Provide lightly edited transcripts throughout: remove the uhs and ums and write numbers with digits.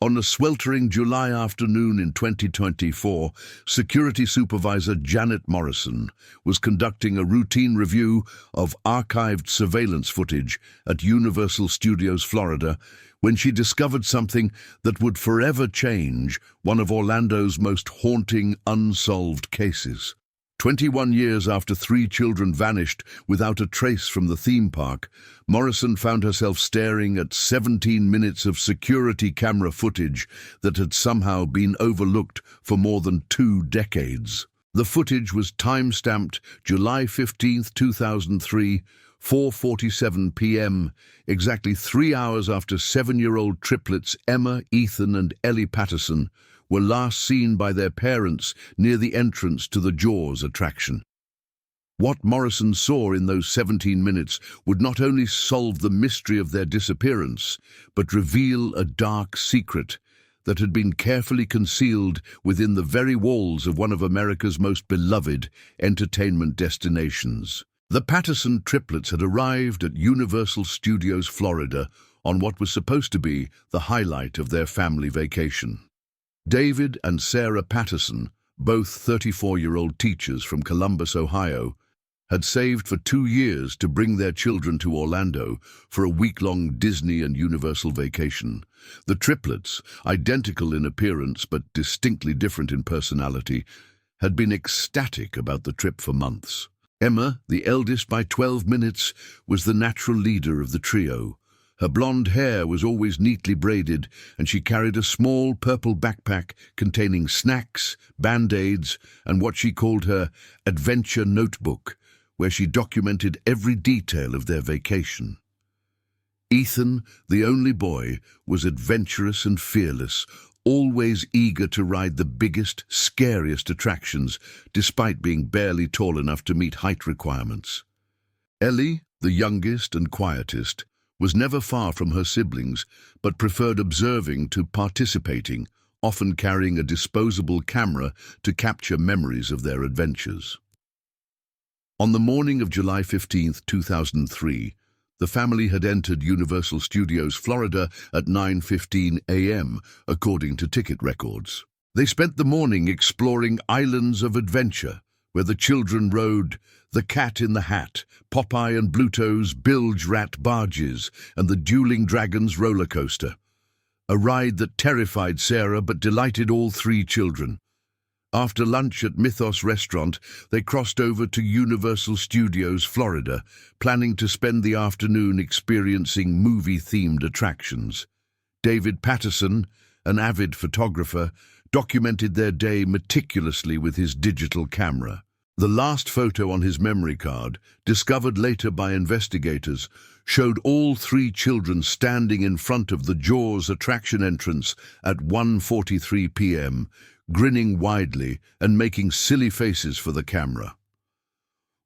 On a sweltering July afternoon in 2024, Security Supervisor Janet Morrison was conducting a routine review of archived surveillance footage at Universal Studios Florida when she discovered something that would forever change one of Orlando's most haunting unsolved cases. 21 years after 3 children vanished without a trace from the theme park, Morrison found herself staring at 17 minutes of security camera footage that had somehow been overlooked for more than 2 decades. The footage was time-stamped July 15, 2003, 4:47 p.m., exactly 3 hours after 7-year-old triplets Emma, Ethan and Ellie Patterson were last seen by their parents near the entrance to the Jaws attraction. What Morrison saw in those 17 minutes would not only solve the mystery of their disappearance, but reveal a dark secret that had been carefully concealed within the very walls of one of America's most beloved entertainment destinations. The Patterson triplets had arrived at Universal Studios Florida on what was supposed to be the highlight of their family vacation. David and Sarah Patterson, both 34-year-old teachers from Columbus, Ohio, had saved for 2 years to bring their children to Orlando for a week-long Disney and Universal vacation. The triplets, identical in appearance but distinctly different in personality, had been ecstatic about the trip for months. Emma, the eldest by 12 minutes, was the natural leader of the trio. Her blonde hair was always neatly braided, and she carried a small purple backpack containing snacks, Band-Aids, and what she called her adventure notebook, where she documented every detail of their vacation. Ethan, the only boy, was adventurous and fearless, always eager to ride the biggest, scariest attractions, despite being barely tall enough to meet height requirements. Ellie, the youngest and quietest, was never far from her siblings, but preferred observing to participating, often carrying a disposable camera to capture memories of their adventures. On the morning of July 15, 2003, the family had entered Universal Studios Florida at 9:15 a.m., according to ticket records. They spent the morning exploring islands of adventure, where the children rode the Cat in the Hat, Popeye and Bluto's bilge rat barges, and the Dueling Dragons roller coaster, a ride that terrified Sarah but delighted all 3 children. After lunch at Mythos Restaurant, they crossed over to Universal Studios Florida, planning to spend the afternoon experiencing movie-themed attractions. David Patterson, an avid photographer, documented their day meticulously with his digital camera. The last photo on his memory card, discovered later by investigators, showed all 3 children standing in front of the Jaws attraction entrance at 1:43 p.m., grinning widely and making silly faces for the camera.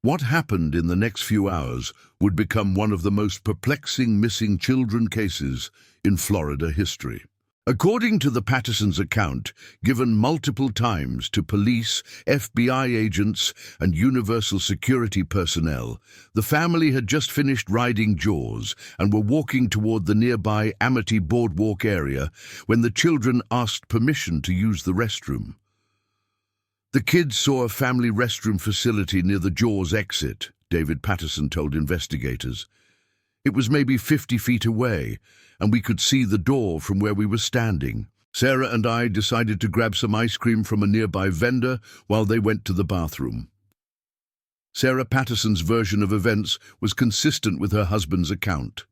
What happened in the next few hours would become one of the most perplexing missing children cases in Florida history. According to the Pattersons' account, given multiple times to police, FBI agents, and Universal security personnel, the family had just finished riding Jaws and were walking toward the nearby Amity Boardwalk area when the children asked permission to use the restroom. The kids saw a family restroom facility near the Jaws exit, David Patterson told investigators. It was maybe 50 feet away, and we could see the door from where we were standing. Sarah and I decided to grab some ice cream from a nearby vendor while they went to the bathroom. Sarah Patterson's version of events was consistent with her husband's account.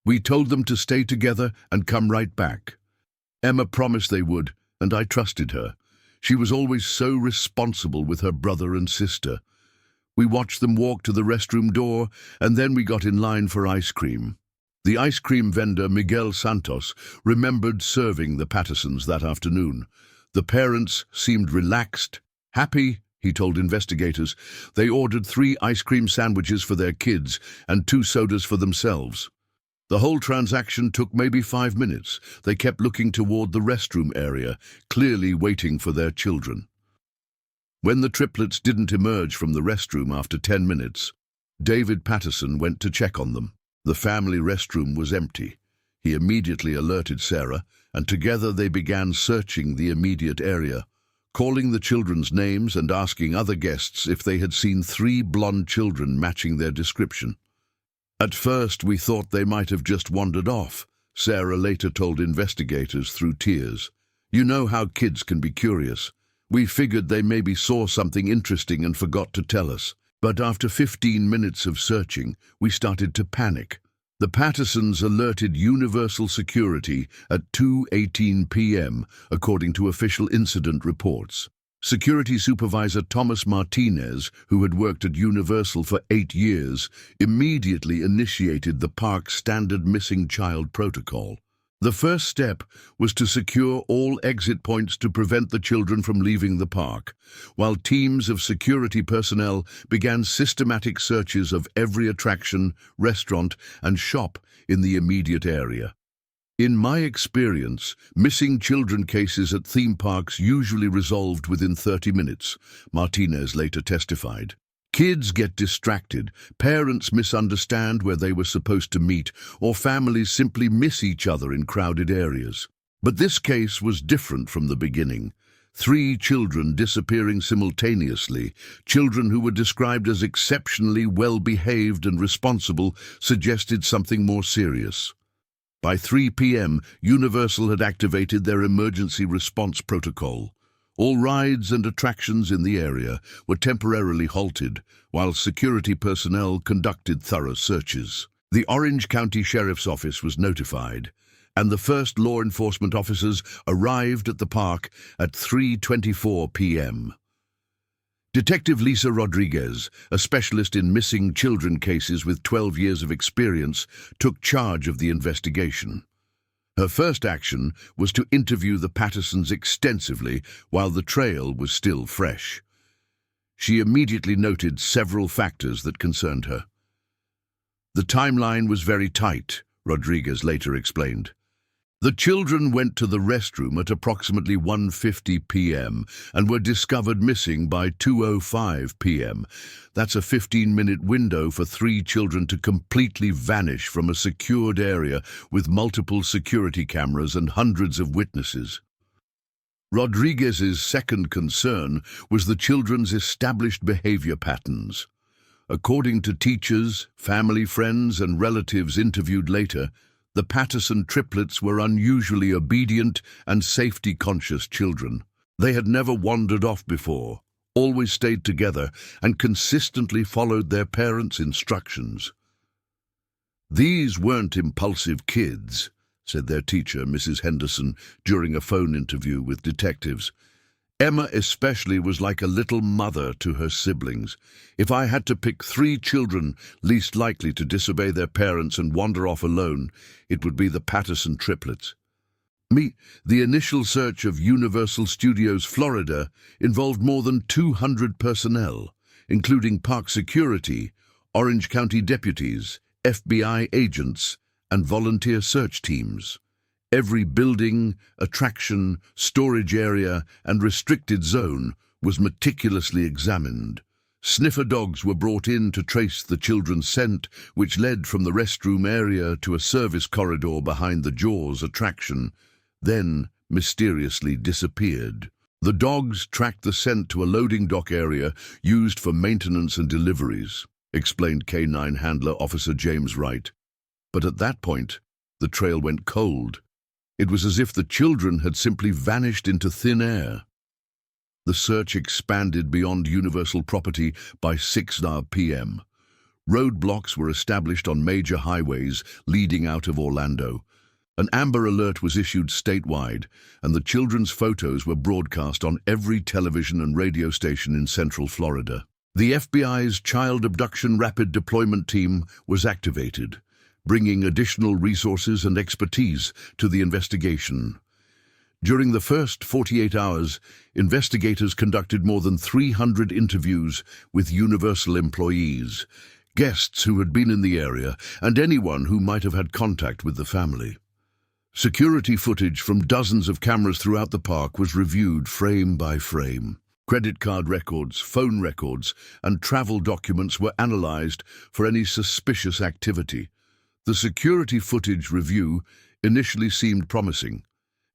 We told them to stay together and come right back. Emma promised they would, and I trusted her. She was always so responsible with her brother and sister. We watched them walk to the restroom door, and then we got in line for ice cream. The ice cream vendor, Miguel Santos, remembered serving the Pattersons that afternoon. The parents seemed relaxed, happy, he told investigators. They ordered 3 ice cream sandwiches for their kids and 2 sodas for themselves. The whole transaction took maybe 5 minutes. They kept looking toward the restroom area, clearly waiting for their children. When the triplets didn't emerge from the restroom after 10 minutes, David Patterson went to check on them. The family restroom was empty. He immediately alerted Sarah, and together they began searching the immediate area, calling the children's names and asking other guests if they had seen 3 blonde children matching their description. At first, we thought they might have just wandered off, Sarah later told investigators through tears. You know how kids can be curious. We figured they maybe saw something interesting and forgot to tell us. But after 15 minutes of searching, we started to panic. The Pattersons alerted Universal Security at 2:18 p.m., according to official incident reports. Security Supervisor Thomas Martinez, who had worked at Universal for 8 years, immediately initiated the park's standard missing child protocol. The first step was to secure all exit points to prevent the children from leaving the park, while teams of security personnel began systematic searches of every attraction, restaurant, and shop in the immediate area. In my experience, missing children cases at theme parks usually resolved within 30 minutes, Martinez later testified. Kids get distracted, parents misunderstand where they were supposed to meet, or families simply miss each other in crowded areas. But this case was different from the beginning. 3 children disappearing simultaneously, children who were described as exceptionally well-behaved and responsible, suggested something more serious. By 3 p.m., Universal had activated their emergency response protocol. All rides and attractions in the area were temporarily halted, while security personnel conducted thorough searches. The Orange County Sheriff's Office was notified, and the first law enforcement officers arrived at the park at 3:24 p.m. Detective Lisa Rodriguez, a specialist in missing children cases with 12 years of experience, took charge of the investigation. Her first action was to interview the Pattersons extensively while the trail was still fresh. She immediately noted several factors that concerned her. The timeline was very tight, Rodriguez later explained. The children went to the restroom at approximately 1:50 p.m. and were discovered missing by 2:05 p.m. That's a 15-minute window for 3 children to completely vanish from a secured area with multiple security cameras and hundreds of witnesses. Rodriguez's second concern was the children's established behavior patterns. According to teachers, family friends, and relatives interviewed later, the Patterson triplets were unusually obedient and safety-conscious children. They had never wandered off before, always stayed together, and consistently followed their parents' instructions. These weren't impulsive kids, said their teacher, Mrs. Henderson, during a phone interview with detectives. Emma especially was like a little mother to her siblings. If I had to pick 3 children least likely to disobey their parents and wander off alone, it would be the Patterson triplets. The initial search of Universal Studios Florida involved more than 200 personnel, including park security, Orange County deputies, FBI agents, and volunteer search teams. Every building, attraction, storage area, and restricted zone was meticulously examined. Sniffer dogs were brought in to trace the children's scent, which led from the restroom area to a service corridor behind the Jaws attraction, then mysteriously disappeared. The dogs tracked the scent to a loading dock area used for maintenance and deliveries, explained K-9 handler Officer James Wright. But at that point, the trail went cold. It was as if the children had simply vanished into thin air. The search expanded beyond Universal property by 6 p.m. Roadblocks were established on major highways leading out of Orlando. An Amber Alert was issued statewide, and the children's photos were broadcast on every television and radio station in Central Florida. The FBI's Child Abduction Rapid Deployment Team was activated, bringing additional resources and expertise to the investigation. During the first 48 hours, investigators conducted more than 300 interviews with Universal employees, guests who had been in the area, and anyone who might have had contact with the family. Security footage from dozens of cameras throughout the park was reviewed frame by frame. Credit card records, phone records, and travel documents were analyzed for any suspicious activity. The security footage review initially seemed promising.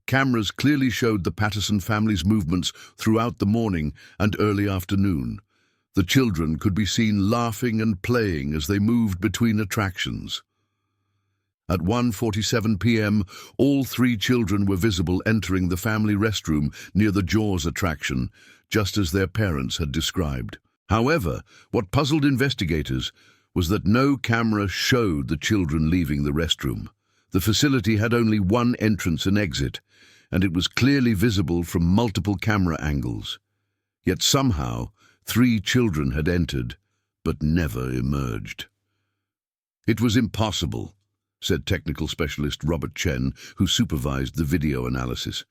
Cameras clearly showed the Patterson family's movements throughout the morning and early afternoon. The children could be seen laughing and playing as they moved between attractions. At 1:47 p.m., all three children were visible entering the family restroom near the Jaws attraction, just as their parents had described. However, what puzzled investigators was that no camera showed the children leaving the restroom. The facility had only one entrance and exit, and it was clearly visible from multiple camera angles. Yet somehow, three children had entered, but never emerged. "It was impossible," said technical specialist Robert Chen, who supervised the video analysis.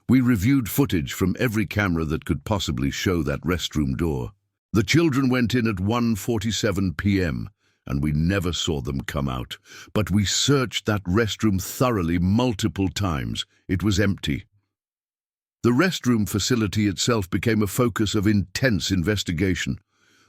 "We reviewed footage from every camera that could possibly show that restroom door. The children went in at 1:47 p.m., and we never saw them come out. But we searched that restroom thoroughly multiple times. It was empty." The restroom facility itself became a focus of intense investigation.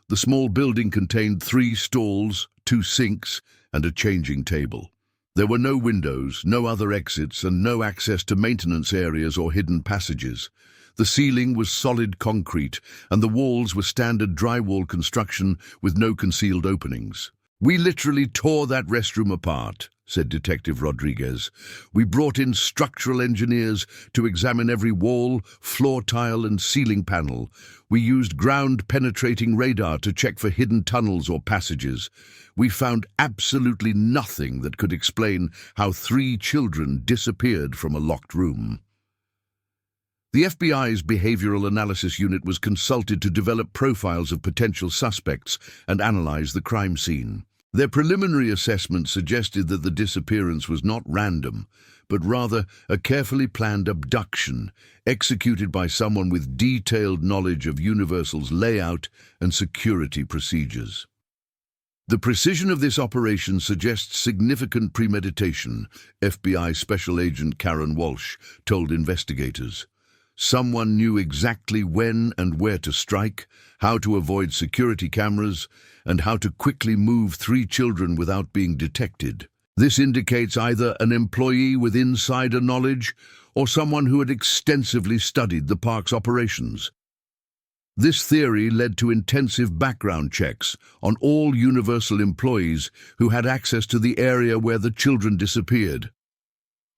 The small building contained 3 stalls, 2 sinks, and a changing table. There were no windows, no other exits, and no access to maintenance areas or hidden passages. The ceiling was solid concrete, and the walls were standard drywall construction with no concealed openings. "We literally tore that restroom apart," said Detective Rodriguez. "We brought in structural engineers to examine every wall, floor tile, and ceiling panel. We used ground-penetrating radar to check for hidden tunnels or passages. We found absolutely nothing that could explain how 3 children disappeared from a locked room." The FBI's Behavioral Analysis Unit was consulted to develop profiles of potential suspects and analyze the crime scene. Their preliminary assessment suggested that the disappearance was not random, but rather a carefully planned abduction executed by someone with detailed knowledge of Universal's layout and security procedures. The precision of this operation suggests significant premeditation, FBI Special Agent Karen Walsh told investigators. Someone knew exactly when and where to strike, how to avoid security cameras, and how to quickly move 3 children without being detected. This indicates either an employee with insider knowledge or someone who had extensively studied the park's operations. This theory led to intensive background checks on all Universal employees who had access to the area where the children disappeared.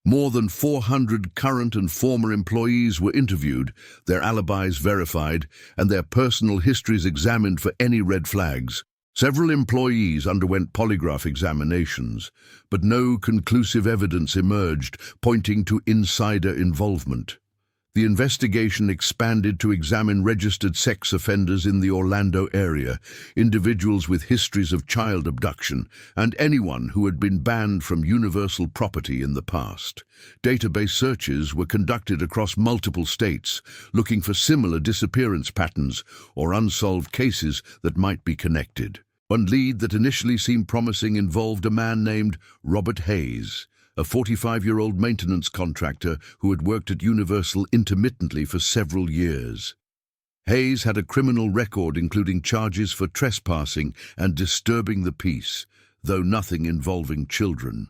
More than 400 current and former employees were interviewed, their alibis verified, and their personal histories examined for any red flags. Several employees underwent polygraph examinations, but no conclusive evidence emerged pointing to insider involvement. The investigation expanded to examine registered sex offenders in the Orlando area, individuals with histories of child abduction, and anyone who had been banned from Universal property in the past. Database searches were conducted across multiple states, looking for similar disappearance patterns or unsolved cases that might be connected. One lead that initially seemed promising involved a man named Robert Hayes, a 45-year-old maintenance contractor who had worked at Universal intermittently for several years. Hayes had a criminal record including charges for trespassing and disturbing the peace, though nothing involving children.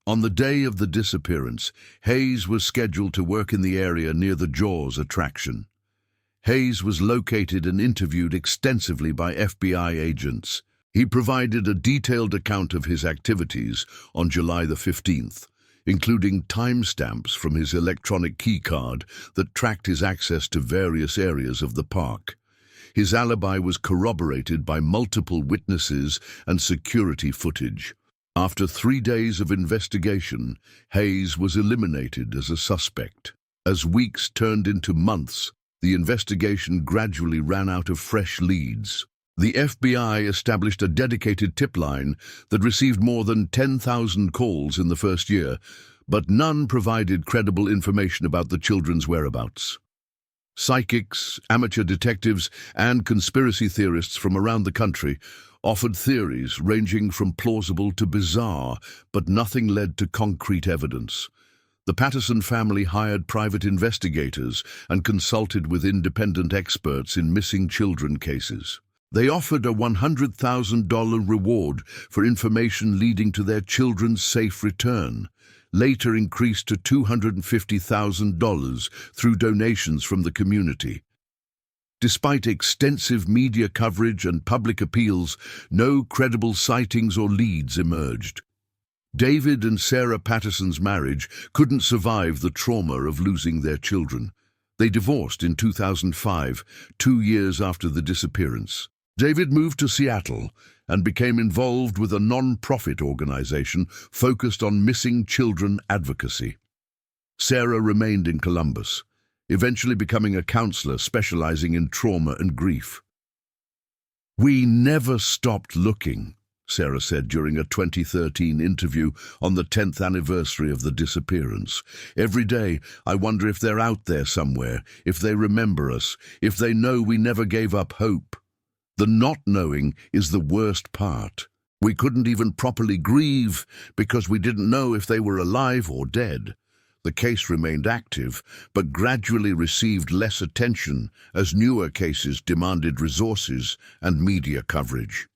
On the day of the disappearance, Hayes was scheduled to work in the area near the Jaws attraction. Hayes was located and interviewed extensively by FBI agents. He provided a detailed account of his activities on July the 15th, including timestamps from his electronic keycard that tracked his access to various areas of the park. His alibi was corroborated by multiple witnesses and security footage. After 3 days of investigation, Hayes was eliminated as a suspect. As weeks turned into months, the investigation gradually ran out of fresh leads. The FBI established a dedicated tip line that received more than 10,000 calls in the first year, but none provided credible information about the children's whereabouts. Psychics, amateur detectives, and conspiracy theorists from around the country offered theories ranging from plausible to bizarre, but nothing led to concrete evidence. The Patterson family hired private investigators and consulted with independent experts in missing children cases. They offered a $100,000 reward for information leading to their children's safe return. later increased to $250,000 through donations from the community. Despite extensive media coverage and public appeals, no credible sightings or leads emerged. David and Sarah Patterson's marriage couldn't survive the trauma of losing their children. They divorced in 2005, 2 years after the disappearance. David moved to Seattle and became involved with a non-profit organization focused on missing children advocacy. Sarah remained in Columbus, eventually becoming a counselor specializing in trauma and grief. "We never stopped looking," Sarah said during a 2013 interview on the 10th anniversary of the disappearance. "Every day, I wonder if they're out there somewhere, if they remember us, if they know we never gave up hope. The not knowing is the worst part. We couldn't even properly grieve because we didn't know if they were alive or dead." The case remained active, but gradually received less attention as newer cases demanded resources and media coverage.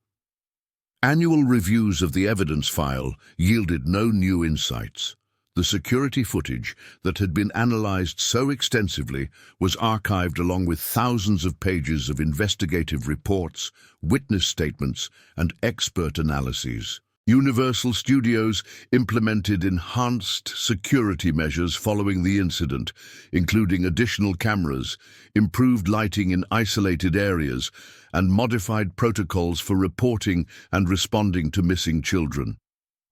Annual reviews of the evidence file yielded no new insights. The security footage that had been analyzed so extensively was archived along with thousands of pages of investigative reports, witness statements, and expert analyses. Universal Studios implemented enhanced security measures following the incident, including additional cameras, improved lighting in isolated areas, and modified protocols for reporting and responding to missing children.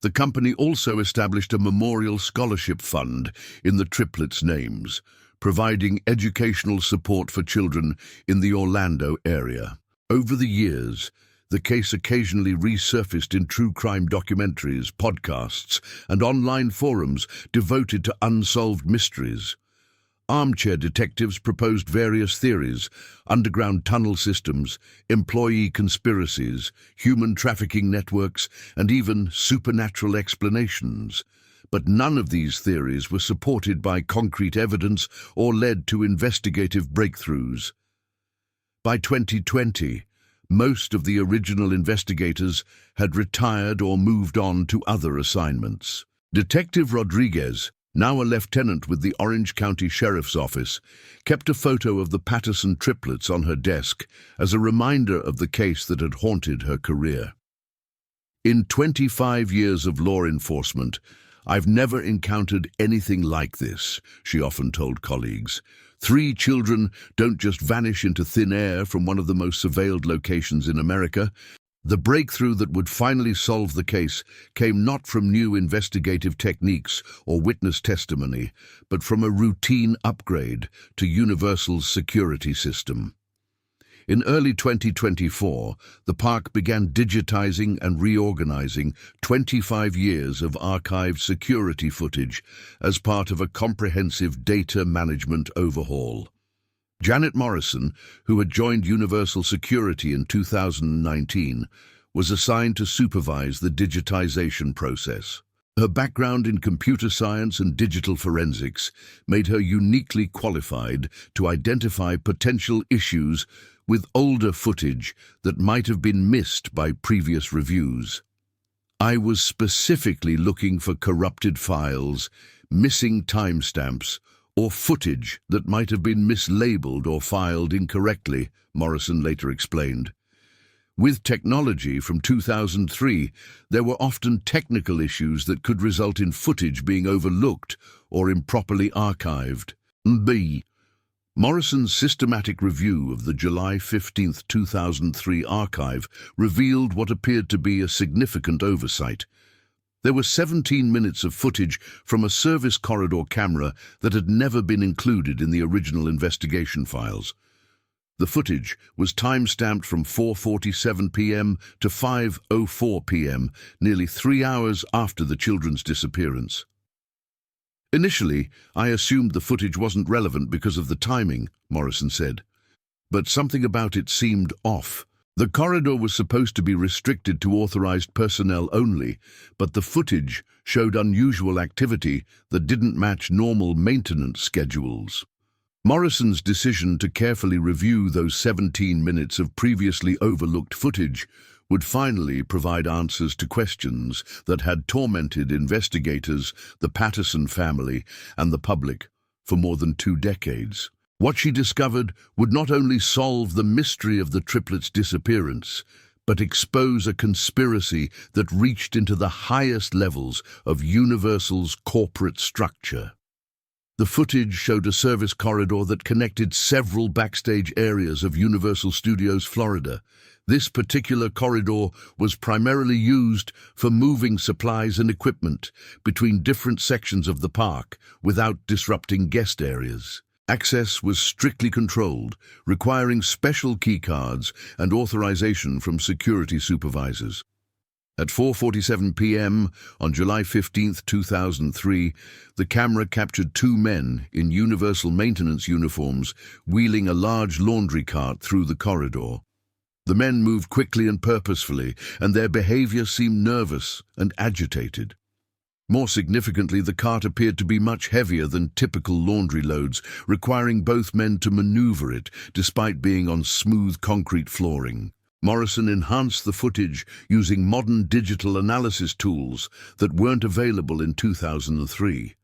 The company also established a memorial scholarship fund in the Triplets' names, providing educational support for children in the Orlando area. Over the years, the case occasionally resurfaced in true crime documentaries, podcasts, and online forums devoted to unsolved mysteries. Armchair detectives proposed various theories: underground tunnel systems, employee conspiracies, human trafficking networks, and even supernatural explanations. But none of these theories were supported by concrete evidence or led to investigative breakthroughs. By 2020, most of the original investigators had retired or moved on to other assignments. Detective Rodriguez, now a lieutenant with the Orange County Sheriff's Office, kept a photo of the Patterson triplets on her desk as a reminder of the case that had haunted her career. "In 25 years of law enforcement, I've never encountered anything like this," she often told colleagues. 3 children don't just vanish into thin air from one of the most surveilled locations in America. The breakthrough that would finally solve the case came not from new investigative techniques or witness testimony, but from a routine upgrade to Universal's security system. In early 2024, the park began digitizing and reorganizing 25 years of archived security footage as part of a comprehensive data management overhaul. Janet Morrison, who had joined Universal Security in 2019, was assigned to supervise the digitization process. Her background in computer science and digital forensics made her uniquely qualified to identify potential issues with older footage that might have been missed by previous reviews. "I was specifically looking for corrupted files, missing timestamps, or footage that might have been mislabeled or filed incorrectly," Morrison later explained. With technology from 2003, there were often technical issues that could result in footage being overlooked or improperly archived. Morrison's systematic review of the July 15, 2003 archive revealed what appeared to be a significant oversight. There were 17 minutes of footage from a service corridor camera that had never been included in the original investigation files. The footage was time-stamped from 4:47 p.m. to 5:04 p.m., nearly 3 hours after the children's disappearance. "Initially, I assumed the footage wasn't relevant because of the timing," Morrison said. "But something about it seemed off. The corridor was supposed to be restricted to authorized personnel only, but the footage showed unusual activity that didn't match normal maintenance schedules." Morrison's decision to carefully review those 17 minutes of previously overlooked footage would finally provide answers to questions that had tormented investigators, the Patterson family, and the public for more than 2 decades. What she discovered would not only solve the mystery of the triplets' disappearance, but expose a conspiracy that reached into the highest levels of Universal's corporate structure. The footage showed a service corridor that connected several backstage areas of Universal Studios Florida. This particular corridor was primarily used for moving supplies and equipment between different sections of the park without disrupting guest areas. Access was strictly controlled, requiring special keycards and authorization from security supervisors. At 4:47 p.m. on July 15, 2003, the camera captured 2 men in Universal maintenance uniforms wheeling a large laundry cart through the corridor. The men moved quickly and purposefully, and their behavior seemed nervous and agitated. More significantly, the cart appeared to be much heavier than typical laundry loads, requiring both men to maneuver it, despite being on smooth concrete flooring. Morrison enhanced the footage using modern digital analysis tools that weren't available in 2003.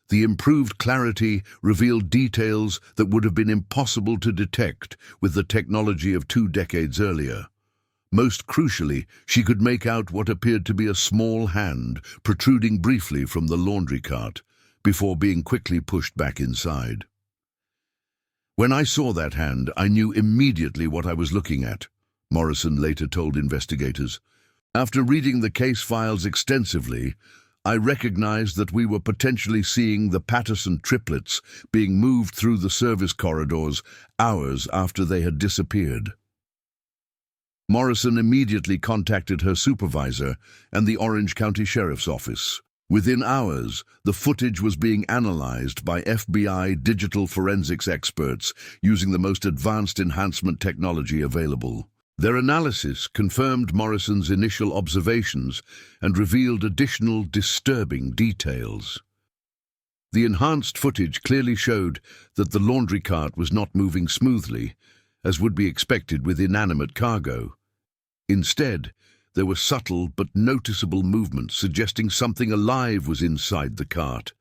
The improved clarity revealed details that would have been impossible to detect with the technology of 2 decades earlier. Most crucially, she could make out what appeared to be a small hand protruding briefly from the laundry cart before being quickly pushed back inside. "When I saw that hand, I knew immediately what I was looking at," Morrison later told investigators. "After reading the case files extensively, I recognized that we were potentially seeing the Patterson triplets being moved through the service corridors hours after they had disappeared." Morrison immediately contacted her supervisor and the Orange County Sheriff's Office. Within hours, the footage was being analyzed by FBI digital forensics experts using the most advanced enhancement technology available. Their analysis confirmed Morrison's initial observations and revealed additional disturbing details. The enhanced footage clearly showed that the laundry cart was not moving smoothly, as would be expected with inanimate cargo. Instead, there were subtle but noticeable movements suggesting something alive was inside the cart.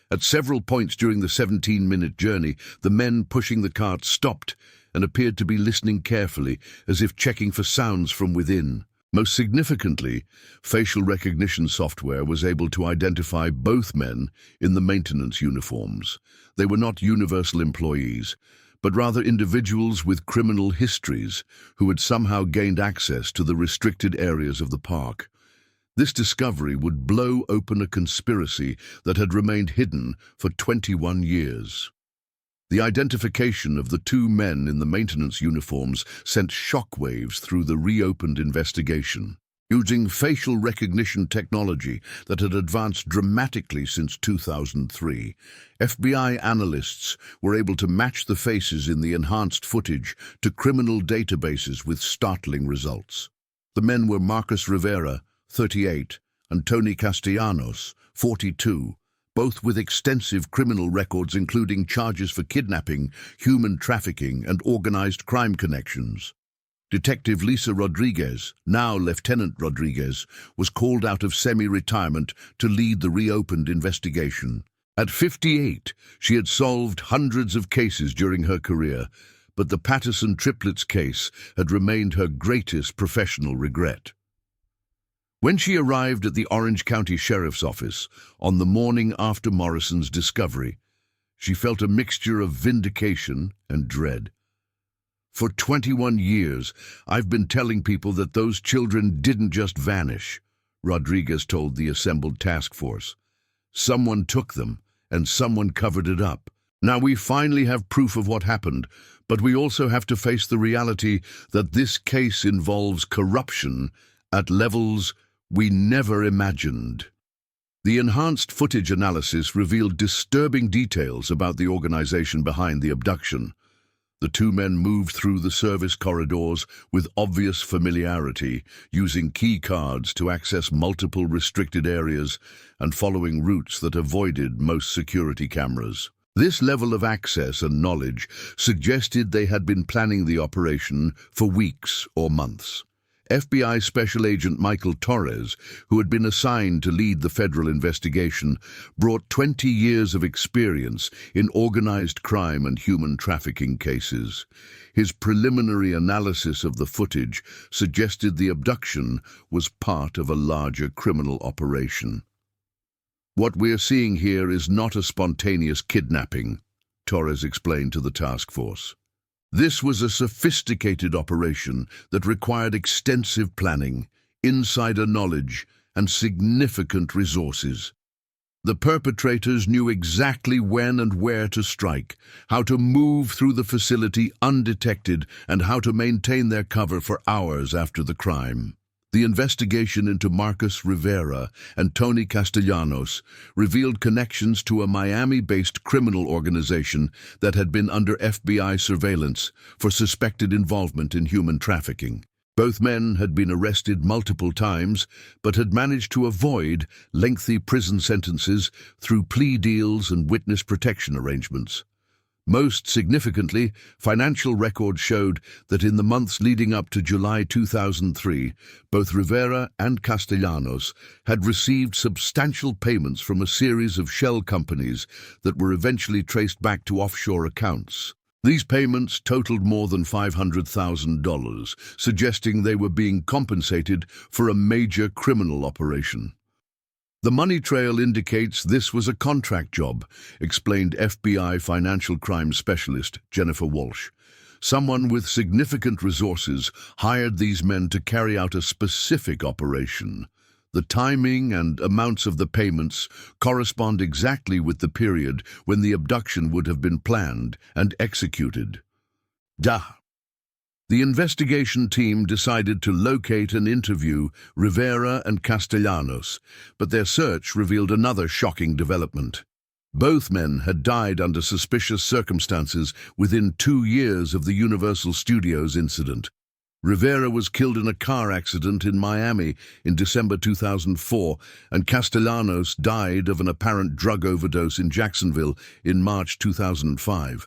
At several points during the 17-minute journey, the men pushing the cart stopped and appeared to be listening carefully, as if checking for sounds from within. Most significantly, facial recognition software was able to identify both men in the maintenance uniforms. They were not Universal employees, but rather individuals with criminal histories who had somehow gained access to the restricted areas of the park. This discovery would blow open a conspiracy that had remained hidden for 21 years. The identification of the 2 men in the maintenance uniforms sent shockwaves through the reopened investigation. Using facial recognition technology that had advanced dramatically since 2003, FBI analysts were able to match the faces in the enhanced footage to criminal databases with startling results. The men were Marcus Rivera, 38, and Tony Castellanos, 42, both with extensive criminal records including charges for kidnapping, human trafficking, and organized crime connections. Detective Lisa Rodriguez, now Lieutenant Rodriguez, was called out of semi-retirement to lead the reopened investigation. At 58, she had solved hundreds of cases during her career, but the Patterson triplets case had remained her greatest professional regret. When she arrived at the Orange County Sheriff's Office on the morning after Morrison's discovery, she felt a mixture of vindication and dread. "For 21 years, I've been telling people that those children didn't just vanish," Rodriguez told the assembled task force. "Someone took them, and someone covered it up. Now we finally have proof of what happened, but we also have to face the reality that this case involves corruption at levels we never imagined." The enhanced footage analysis revealed disturbing details about the organization behind the abduction. The 2 men moved through the service corridors with obvious familiarity, using key cards to access multiple restricted areas and following routes that avoided most security cameras. This level of access and knowledge suggested they had been planning the operation for weeks or months. FBI Special Agent Michael Torres, who had been assigned to lead the federal investigation, brought 20 years of experience in organized crime and human trafficking cases. His preliminary analysis of the footage suggested the abduction was part of a larger criminal operation. "What we're seeing here is not a spontaneous kidnapping," Torres explained to the task force. "This was a sophisticated operation that required extensive planning, insider knowledge, and significant resources. The perpetrators knew exactly when and where to strike, how to move through the facility undetected, and how to maintain their cover for hours after the crime." The investigation into Marcus Rivera and Tony Castellanos revealed connections to a Miami-based criminal organization that had been under FBI surveillance for suspected involvement in human trafficking. Both men had been arrested multiple times, but had managed to avoid lengthy prison sentences through plea deals and witness protection arrangements. Most significantly, financial records showed that in the months leading up to July 2003, both Rivera and Castellanos had received substantial payments from a series of shell companies that were eventually traced back to offshore accounts. These payments totaled more than $500,000, suggesting they were being compensated for a major criminal operation. "The money trail indicates this was a contract job," explained FBI financial crime specialist Jennifer Walsh. "Someone with significant resources hired these men to carry out a specific operation. The timing and amounts of the payments correspond exactly with the period when the abduction would have been planned and executed." The investigation team decided to locate and interview Rivera and Castellanos, but their search revealed another shocking development. Both men had died under suspicious circumstances within 2 years of the Universal Studios incident. Rivera was killed in a car accident in Miami in December 2004, and Castellanos died of an apparent drug overdose in Jacksonville in March 2005.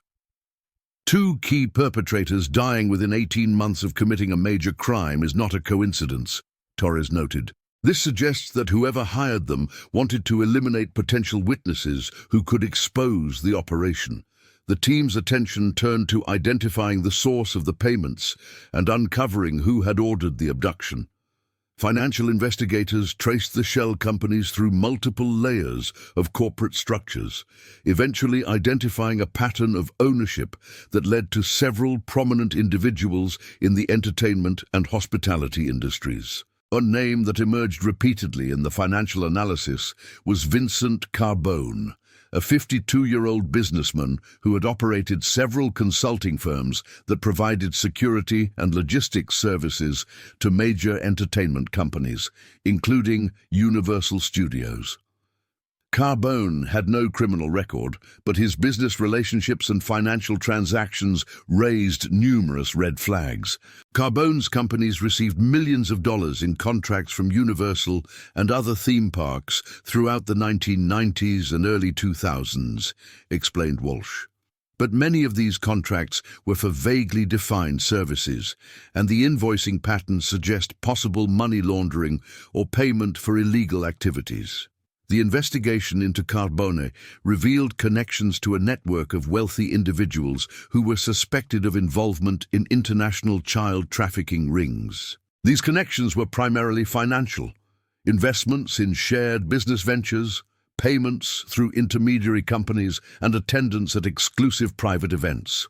Two key perpetrators dying within 18 months of committing a major crime is not a coincidence, Torres noted. This suggests that whoever hired them wanted to eliminate potential witnesses who could expose the operation. The team's attention turned to identifying the source of the payments and uncovering who had ordered the abduction. Financial investigators traced the shell companies through multiple layers of corporate structures, eventually identifying a pattern of ownership that led to several prominent individuals in the entertainment and hospitality industries. A name that emerged repeatedly in the financial analysis was Vincent Carbone, a 52-year-old businessman who had operated several consulting firms that provided security and logistics services to major entertainment companies, including Universal Studios. Carbone had no criminal record, but his business relationships and financial transactions raised numerous red flags. Carbone's companies received millions of dollars in contracts from Universal and other theme parks throughout the 1990s and early 2000s, explained Walsh. But many of these contracts were for vaguely defined services, and the invoicing patterns suggest possible money laundering or payment for illegal activities. The investigation into Carbone revealed connections to a network of wealthy individuals who were suspected of involvement in international child trafficking rings. These connections were primarily financial: investments in shared business ventures, payments through intermediary companies, and attendance at exclusive private events.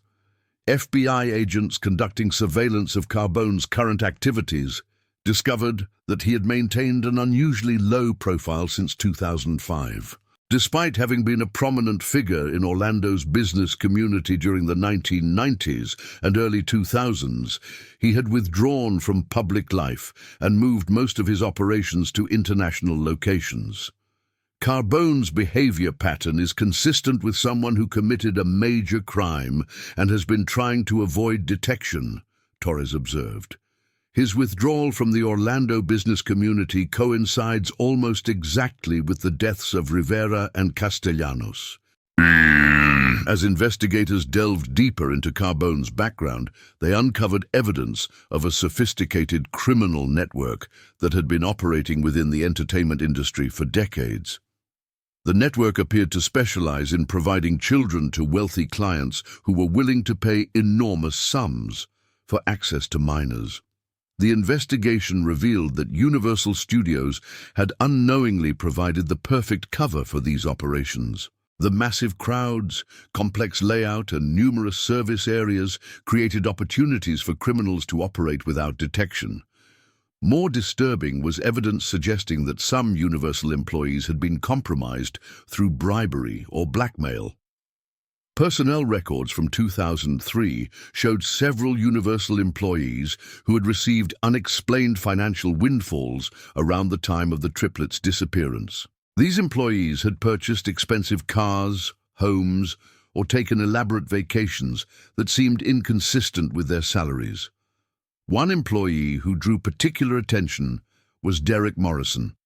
FBI agents conducting surveillance of Carbone's current activities discovered that he had maintained an unusually low profile since 2005. Despite having been a prominent figure in Orlando's business community during the 1990s and early 2000s, he had withdrawn from public life and moved most of his operations to international locations. Carbone's behavior pattern is consistent with someone who committed a major crime and has been trying to avoid detection, Torres observed. His withdrawal from the Orlando business community coincides almost exactly with the deaths of Rivera and Castellanos. As investigators delved deeper into Carbone's background, they uncovered evidence of a sophisticated criminal network that had been operating within the entertainment industry for decades. The network appeared to specialize in providing children to wealthy clients who were willing to pay enormous sums for access to minors. The investigation revealed that Universal Studios had unknowingly provided the perfect cover for these operations. The massive crowds, complex layout, and numerous service areas created opportunities for criminals to operate without detection. More disturbing was evidence suggesting that some Universal employees had been compromised through bribery or blackmail. Personnel records from 2003 showed several Universal employees who had received unexplained financial windfalls around the time of the Triplets' disappearance. These employees had purchased expensive cars, homes, or taken elaborate vacations that seemed inconsistent with their salaries. One employee who drew particular attention was Derek Morrison,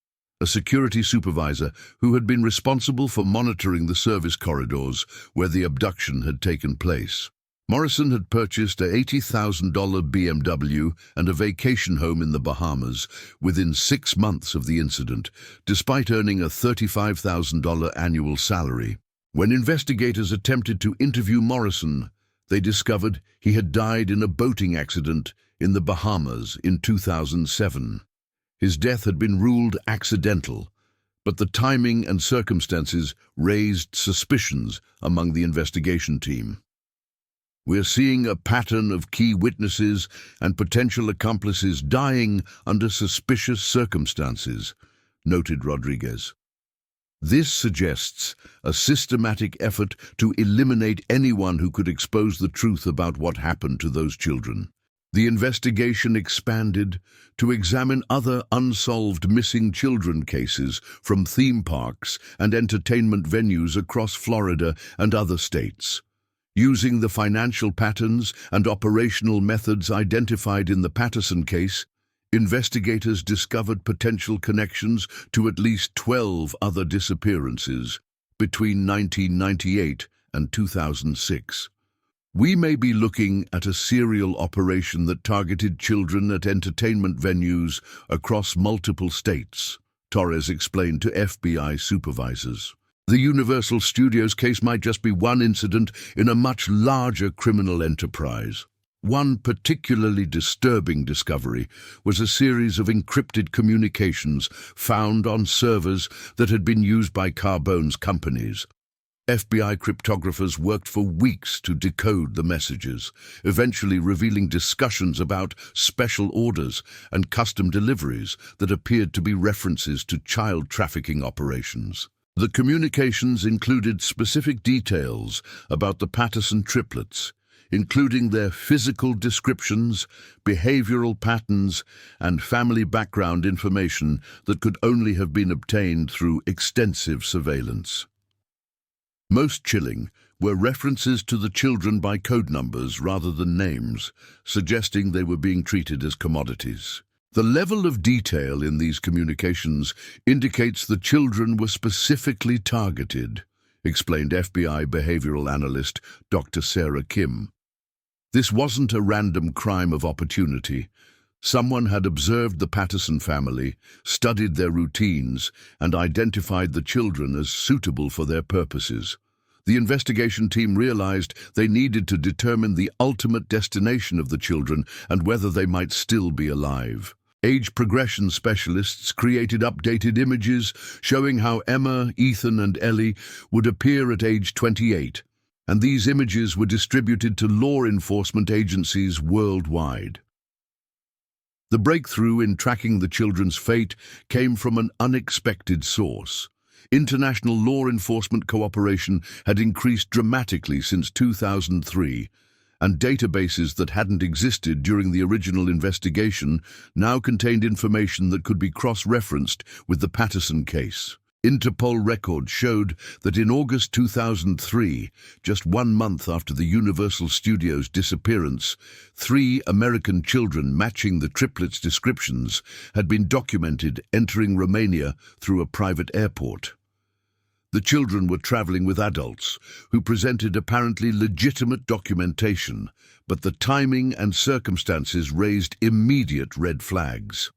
a security supervisor who had been responsible for monitoring the service corridors where the abduction had taken place. Morrison had purchased a $80,000 BMW and a vacation home in the Bahamas within 6 months of the incident, despite earning a $35,000 annual salary. When investigators attempted to interview Morrison, they discovered he had died in a boating accident in the Bahamas in 2007. His death had been ruled accidental, but the timing and circumstances raised suspicions among the investigation team. "We're seeing a pattern of key witnesses and potential accomplices dying under suspicious circumstances," noted Rodriguez. "This suggests a systematic effort to eliminate anyone who could expose the truth about what happened to those children." The investigation expanded to examine other unsolved missing children cases from theme parks and entertainment venues across Florida and other states. Using the financial patterns and operational methods identified in the Patterson case, investigators discovered potential connections to at least 12 other disappearances between 1998 and 2006. "We may be looking at a serial operation that targeted children at entertainment venues across multiple states," Torres explained to FBI supervisors. The Universal Studios case might just be one incident in a much larger criminal enterprise. One particularly disturbing discovery was a series of encrypted communications found on servers that had been used by Carbone's companies. FBI cryptographers worked for weeks to decode the messages, eventually revealing discussions about special orders and custom deliveries that appeared to be references to child trafficking operations. The communications included specific details about the Patterson triplets, including their physical descriptions, behavioral patterns, and family background information that could only have been obtained through extensive surveillance. Most chilling were references to the children by code numbers rather than names, suggesting they were being treated as commodities. The level of detail in these communications indicates the children were specifically targeted, explained FBI behavioral analyst Dr. Sarah Kim. This wasn't a random crime of opportunity. Someone had observed the Patterson family, studied their routines, and identified the children as suitable for their purposes. The investigation team realized they needed to determine the ultimate destination of the children and whether they might still be alive. Age progression specialists created updated images showing how Emma, Ethan, and Ellie would appear at age 28, and these images were distributed to law enforcement agencies worldwide. The breakthrough in tracking the children's fate came from an unexpected source. International law enforcement cooperation had increased dramatically since 2003, and databases that hadn't existed during the original investigation now contained information that could be cross-referenced with the Patterson case. Interpol records showed that in August 2003, just 1 month after the Universal Studios disappearance, 3 American children matching the triplets' descriptions had been documented entering Romania through a private airport. The children were traveling with adults who presented apparently legitimate documentation, but the timing and circumstances raised immediate red flags.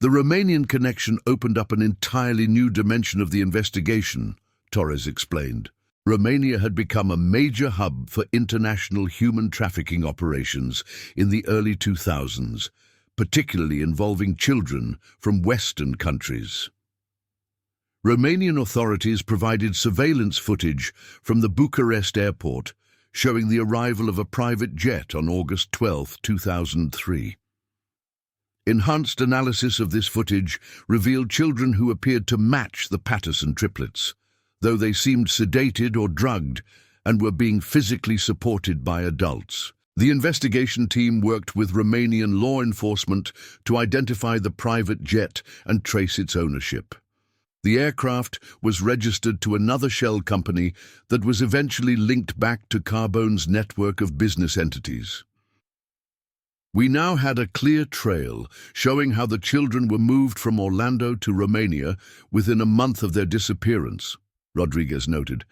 The Romanian connection opened up an entirely new dimension of the investigation, Torres explained. Romania had become a major hub for international human trafficking operations in the early 2000s, particularly involving children from Western countries. Romanian authorities provided surveillance footage from the Bucharest airport showing the arrival of a private jet on August 12, 2003. Enhanced analysis of this footage revealed children who appeared to match the Patterson triplets, though they seemed sedated or drugged and were being physically supported by adults. The investigation team worked with Romanian law enforcement to identify the private jet and trace its ownership. The aircraft was registered to another shell company that was eventually linked back to Carbone's network of business entities. We now had a clear trail showing how the children were moved from Orlando to Romania within a month of their disappearance, Rodriguez noted,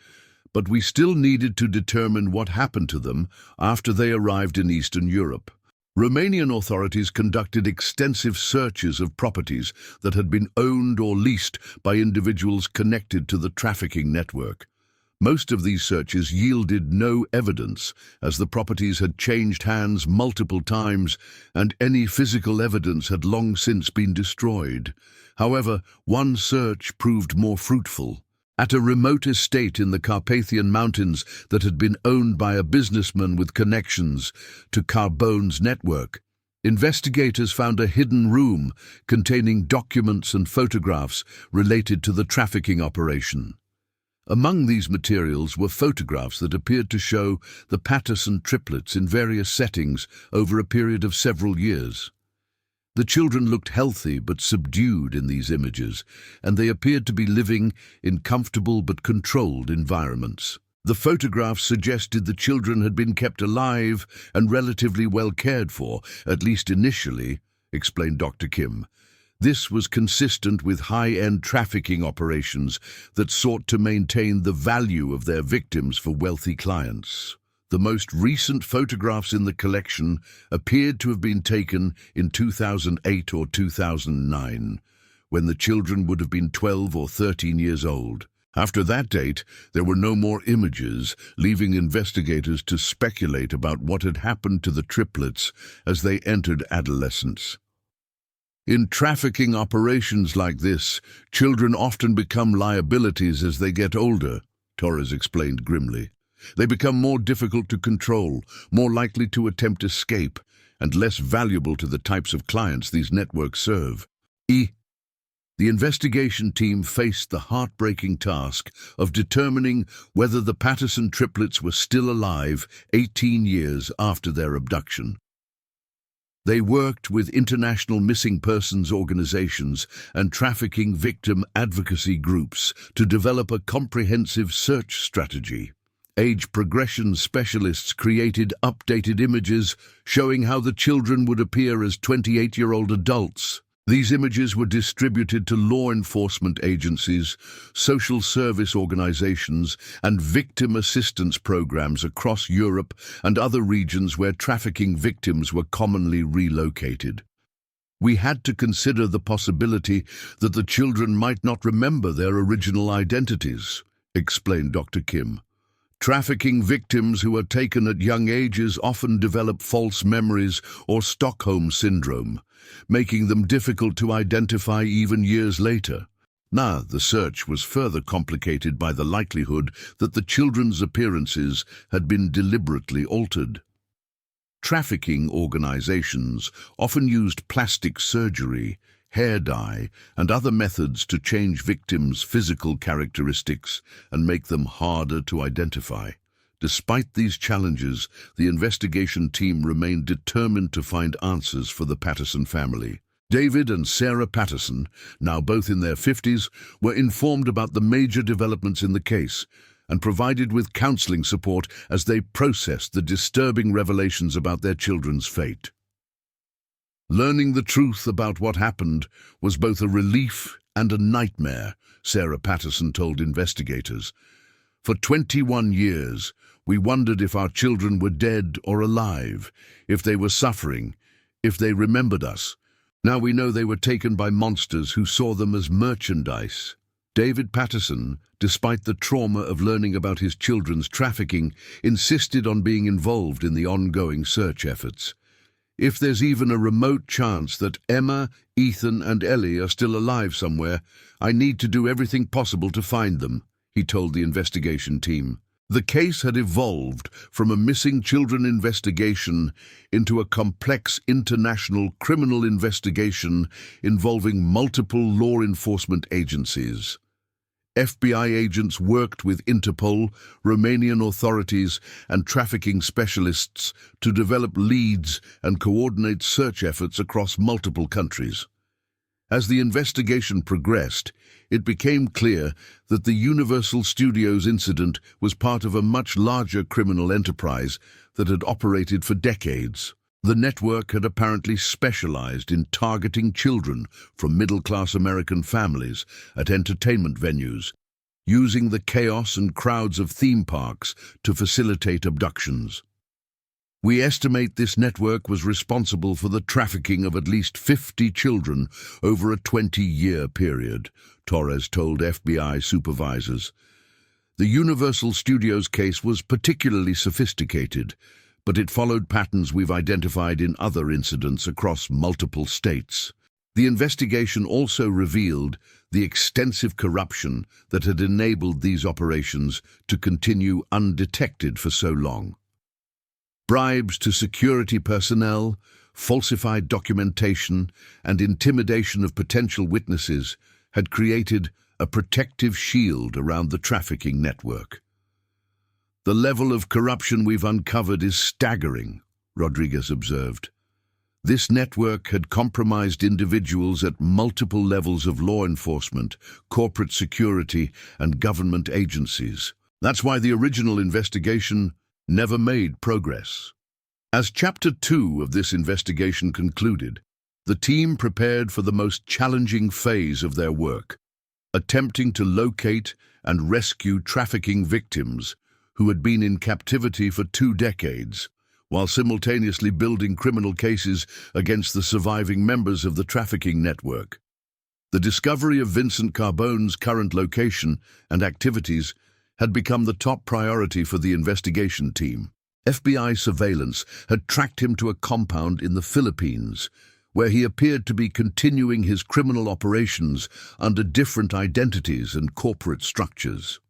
but we still needed to determine what happened to them after they arrived in Eastern Europe. Romanian authorities conducted extensive searches of properties that had been owned or leased by individuals connected to the trafficking network. Most of these searches yielded no evidence, as the properties had changed hands multiple times and any physical evidence had long since been destroyed. However, one search proved more fruitful. At a remote estate in the Carpathian Mountains that had been owned by a businessman with connections to Carbone's network, investigators found a hidden room containing documents and photographs related to the trafficking operation. Among these materials were photographs that appeared to show the Patterson triplets in various settings over a period of several years. The children looked healthy but subdued in these images, and they appeared to be living in comfortable but controlled environments. The photographs suggested the children had been kept alive and relatively well cared for, at least initially, explained Dr. Kim. This was consistent with high-end trafficking operations that sought to maintain the value of their victims for wealthy clients. The most recent photographs in the collection appeared to have been taken in 2008 or 2009, when the children would have been 12 or 13 years old. After that date, there were no more images, leaving investigators to speculate about what had happened to the triplets as they entered adolescence. In trafficking operations like this, children often become liabilities as they get older, Torres explained grimly. They become more difficult to control, more likely to attempt escape, and less valuable to the types of clients these networks serve. The investigation team faced the heartbreaking task of determining whether the Patterson triplets were still alive 18 years after their abduction. They worked with international missing persons organizations and trafficking victim advocacy groups to develop a comprehensive search strategy. Age progression specialists created updated images showing how the children would appear as 28-year-old adults. These images were distributed to law enforcement agencies, social service organizations, and victim assistance programs across Europe and other regions where trafficking victims were commonly relocated. We had to consider the possibility that the children might not remember their original identities, explained Dr. Kim. Trafficking victims who are taken at young ages often develop false memories or Stockholm syndrome, making them difficult to identify even years later. Now, the search was further complicated by the likelihood that the children's appearances had been deliberately altered. Trafficking organizations often used plastic surgery, hair dye, and other methods to change victims' physical characteristics and make them harder to identify. Despite these challenges, the investigation team remained determined to find answers for the Patterson family. David and Sarah Patterson, now both in their 50s, were informed about the major developments in the case and provided with counseling support as they processed the disturbing revelations about their children's fate. Learning the truth about what happened was both a relief and a nightmare, Sarah Patterson told investigators. For 21 years, we wondered if our children were dead or alive, if they were suffering, if they remembered us. Now we know they were taken by monsters who saw them as merchandise. David Patterson, despite the trauma of learning about his children's trafficking, insisted on being involved in the ongoing search efforts. If there's even a remote chance that Emma, Ethan, and Ellie are still alive somewhere, I need to do everything possible to find them, he told the investigation team. The case had evolved from a missing children investigation into a complex international criminal investigation involving multiple law enforcement agencies. FBI agents worked with Interpol, Romanian authorities, and trafficking specialists to develop leads and coordinate search efforts across multiple countries. As the investigation progressed, it became clear that the Universal Studios incident was part of a much larger criminal enterprise that had operated for decades. The network had apparently specialized in targeting children from middle-class American families at entertainment venues, using the chaos and crowds of theme parks to facilitate abductions. We estimate this network was responsible for the trafficking of at least 50 children over a 20-year period, Torres told FBI supervisors. The Universal Studios case was particularly sophisticated, but it followed patterns we've identified in other incidents across multiple states. The investigation also revealed the extensive corruption that had enabled these operations to continue undetected for so long. Bribes to security personnel, falsified documentation, and intimidation of potential witnesses had created a protective shield around the trafficking network. The level of corruption we've uncovered is staggering, Rodriguez observed. This network had compromised individuals at multiple levels of law enforcement, corporate security, and government agencies. That's why the original investigation never made progress. As Chapter 2 of this investigation concluded, the team prepared for the most challenging phase of their work, attempting to locate and rescue trafficking victims who had been in captivity for 2 decades, while simultaneously building criminal cases against the surviving members of the trafficking network. The discovery of Vincent Carbone's current location and activities had become the top priority for the investigation team. FBI surveillance had tracked him to a compound in the Philippines, where he appeared to be continuing his criminal operations under different identities and corporate structures.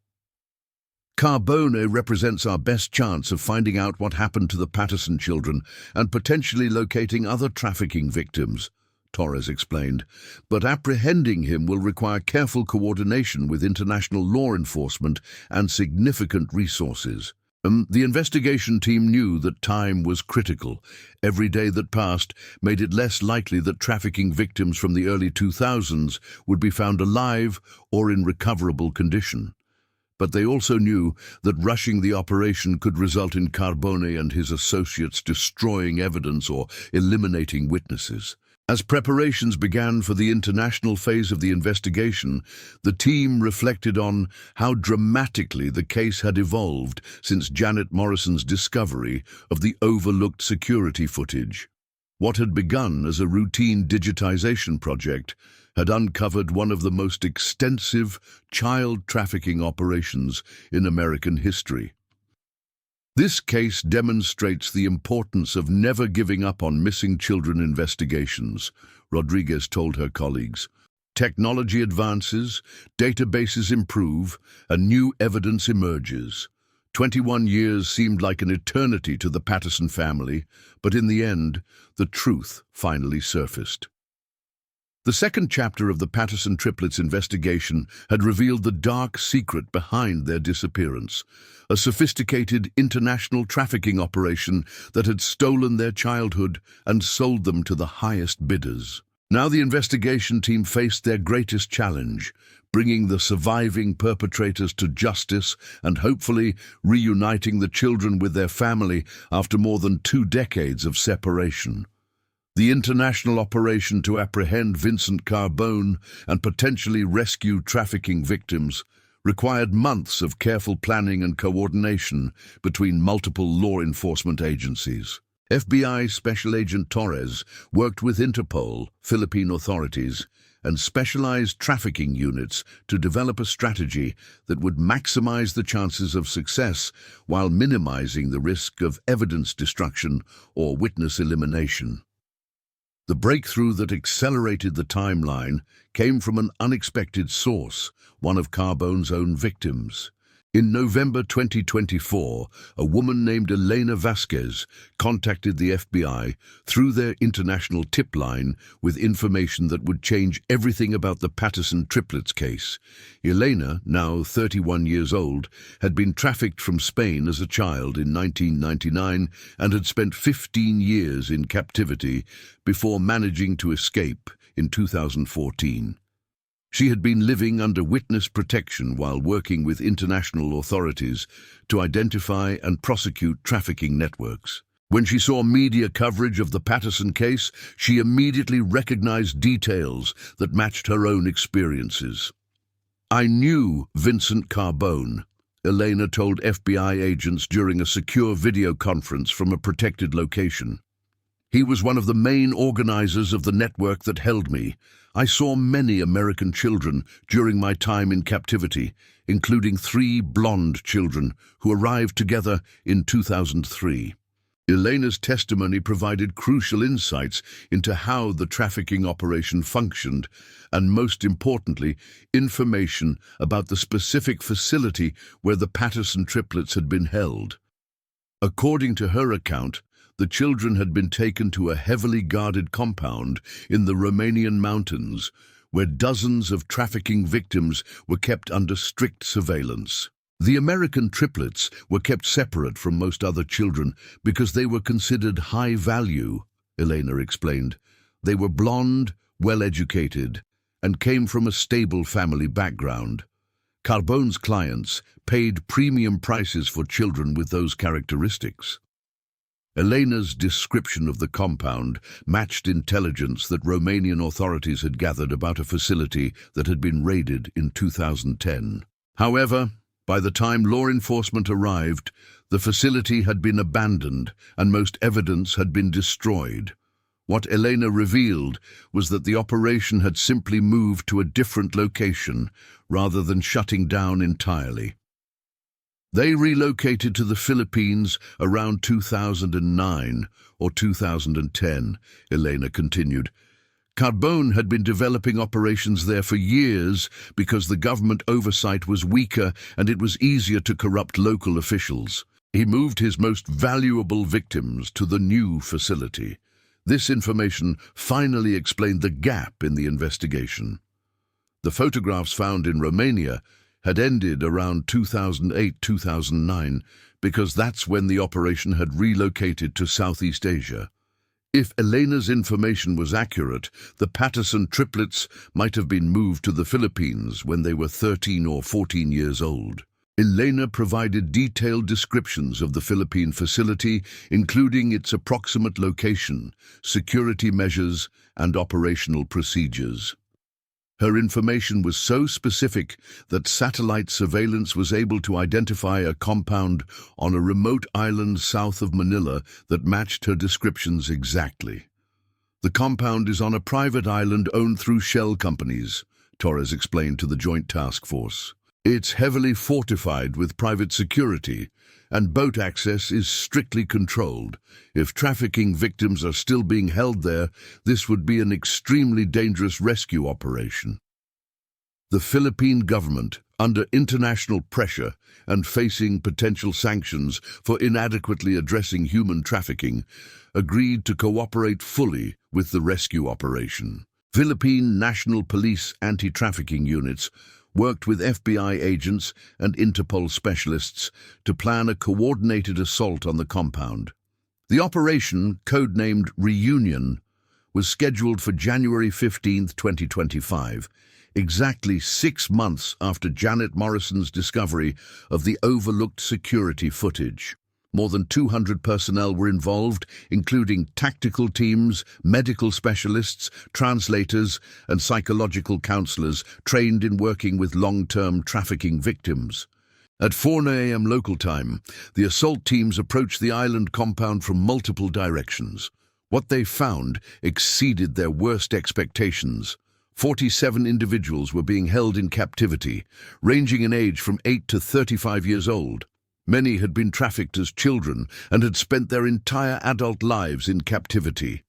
Carbone represents our best chance of finding out what happened to the Patterson children and potentially locating other trafficking victims, Torres explained, but apprehending him will require careful coordination with international law enforcement and significant resources. The investigation team knew that time was critical. Every day that passed made it less likely that trafficking victims from the early 2000s would be found alive or in recoverable condition. But they also knew that rushing the operation could result in Carbone and his associates destroying evidence or eliminating witnesses. As preparations began for the international phase of the investigation, the team reflected on how dramatically the case had evolved since Janet Morrison's discovery of the overlooked security footage. What had begun as a routine digitization project had uncovered one of the most extensive child trafficking operations in American history. This case demonstrates the importance of never giving up on missing children investigations, Rodriguez told her colleagues. Technology advances, databases improve, and new evidence emerges. 21 years seemed like an eternity to the Patterson family, but in the end, the truth finally surfaced. The second chapter of the Patterson triplets investigation had revealed the dark secret behind their disappearance, a sophisticated international trafficking operation that had stolen their childhood and sold them to the highest bidders. Now the investigation team faced their greatest challenge, bringing the surviving perpetrators to justice and hopefully reuniting the children with their family after more than 2 decades of separation. The international operation to apprehend Vincent Carbone and potentially rescue trafficking victims required months of careful planning and coordination between multiple law enforcement agencies. FBI Special Agent Torres worked with Interpol, Philippine authorities, and specialized trafficking units to develop a strategy that would maximize the chances of success while minimizing the risk of evidence destruction or witness elimination. The breakthrough that accelerated the timeline came from an unexpected source, one of Carbone's own victims. In November 2024, a woman named Elena Vasquez contacted the FBI through their international tip line with information that would change everything about the Patterson Triplets case. Elena, now 31 years old, had been trafficked from Spain as a child in 1999 and had spent 15 years in captivity before managing to escape in 2014. She had been living under witness protection while working with international authorities to identify and prosecute trafficking networks. When she saw media coverage of the Patterson case, she immediately recognized details that matched her own experiences. "I knew Vincent Carbone," Elena told FBI agents during a secure video conference from a protected location. "He was one of the main organizers of the network that held me. I saw many American children during my time in captivity, including 3 blonde children who arrived together in 2003. Elena's testimony provided crucial insights into how the trafficking operation functioned and, most importantly, information about the specific facility where the Patterson triplets had been held. According to her account, the children had been taken to a heavily guarded compound in the Romanian mountains, where dozens of trafficking victims were kept under strict surveillance. The American triplets were kept separate from most other children because they were considered high value, Elena explained. They were blonde, well-educated, and came from a stable family background. Carbone's clients paid premium prices for children with those characteristics. Elena's description of the compound matched intelligence that Romanian authorities had gathered about a facility that had been raided in 2010. However, by the time law enforcement arrived, the facility had been abandoned and most evidence had been destroyed. What Elena revealed was that the operation had simply moved to a different location rather than shutting down entirely. They relocated to the Philippines around 2009 or 2010, Elena continued. Carbone had been developing operations there for years because the government oversight was weaker and it was easier to corrupt local officials. He moved his most valuable victims to the new facility. This information finally explained the gap in the investigation. The photographs found in Romania had ended around 2008-2009 because that's when the operation had relocated to Southeast Asia. If Elena's information was accurate, the Patterson triplets might have been moved to the Philippines when they were 13 or 14 years old. Elena provided detailed descriptions of the Philippine facility, including its approximate location, security measures, and operational procedures. Her information was so specific that satellite surveillance was able to identify a compound on a remote island south of Manila that matched her descriptions exactly. "The compound is on a private island owned through shell companies," Torres explained to the Joint Task Force. "It's heavily fortified with private security, and boat access is strictly controlled. If trafficking victims are still being held there, this would be an extremely dangerous rescue operation." The Philippine government, under international pressure and facing potential sanctions for inadequately addressing human trafficking, agreed to cooperate fully with the rescue operation. Philippine National Police anti-trafficking units worked with FBI agents and Interpol specialists to plan a coordinated assault on the compound. The operation, codenamed Reunion, was scheduled for January 15, 2025, exactly 6 months after Janet Morrison's discovery of the overlooked security footage. More than 200 personnel were involved, including tactical teams, medical specialists, translators, and psychological counselors trained in working with long-term trafficking victims. At 4 a.m. local time, the assault teams approached the island compound from multiple directions. What they found exceeded their worst expectations. 47 individuals were being held in captivity, ranging in age from 8 to 35 years old. Many had been trafficked as children and had spent their entire adult lives in captivity.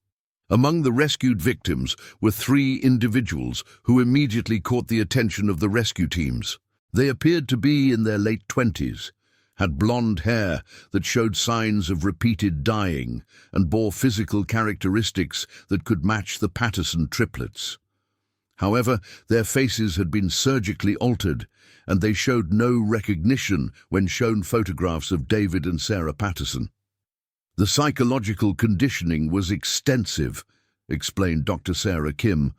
Among the rescued victims were 3 individuals who immediately caught the attention of the rescue teams. They appeared to be in their late 20s, had blonde hair that showed signs of repeated dyeing, and bore physical characteristics that could match the Patterson triplets. However, their faces had been surgically altered, and they showed no recognition when shown photographs of David and Sarah Patterson. The psychological conditioning was extensive, explained Dr. Sarah Kim,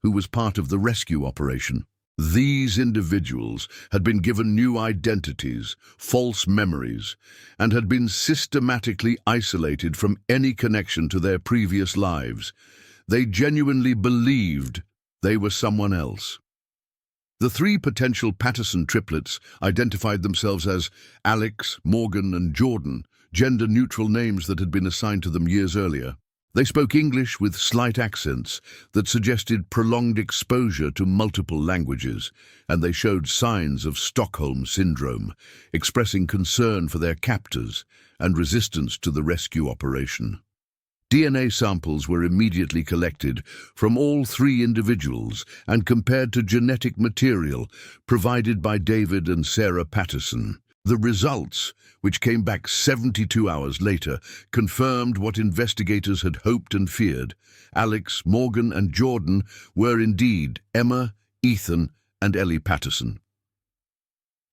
who was part of the rescue operation. These individuals had been given new identities, false memories, and had been systematically isolated from any connection to their previous lives. They genuinely believed they were someone else. The 3 potential Patterson triplets identified themselves as Alex, Morgan, and Jordan, gender-neutral names that had been assigned to them years earlier. They spoke English with slight accents that suggested prolonged exposure to multiple languages, and they showed signs of Stockholm Syndrome, expressing concern for their captors and resistance to the rescue operation. DNA samples were immediately collected from all 3 individuals and compared to genetic material provided by David and Sarah Patterson. The results, which came back 72 hours later, confirmed what investigators had hoped and feared. Alex, Morgan, and Jordan were indeed Emma, Ethan, and Ellie Patterson.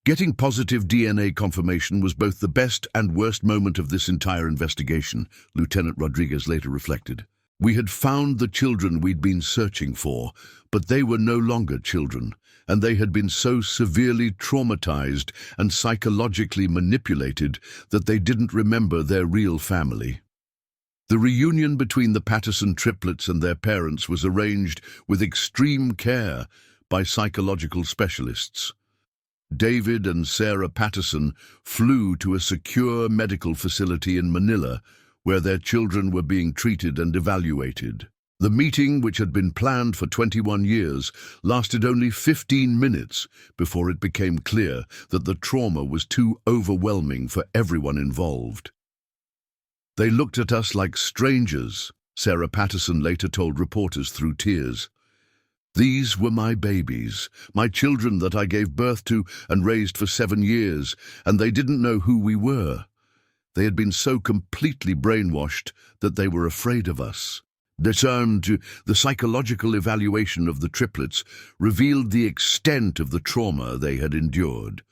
Getting positive DNA confirmation was both the best and worst moment of this entire investigation, Lieutenant Rodriguez later reflected. We had found the children we'd been searching for, but they were no longer children, and they had been so severely traumatized and psychologically manipulated that they didn't remember their real family. The reunion between the Patterson triplets and their parents was arranged with extreme care by psychological specialists. David and Sarah Patterson flew to a secure medical facility in Manila, where their children were being treated and evaluated. The meeting, which had been planned for 21 years, lasted only 15 minutes before it became clear that the trauma was too overwhelming for everyone involved. They looked at us like strangers, Sarah Patterson later told reporters through tears. These were my babies, my children that I gave birth to and raised for 7 years, and they didn't know who we were. They had been so completely brainwashed that they were afraid of us. The psychological evaluation of the triplets revealed the extent of the trauma they had endured.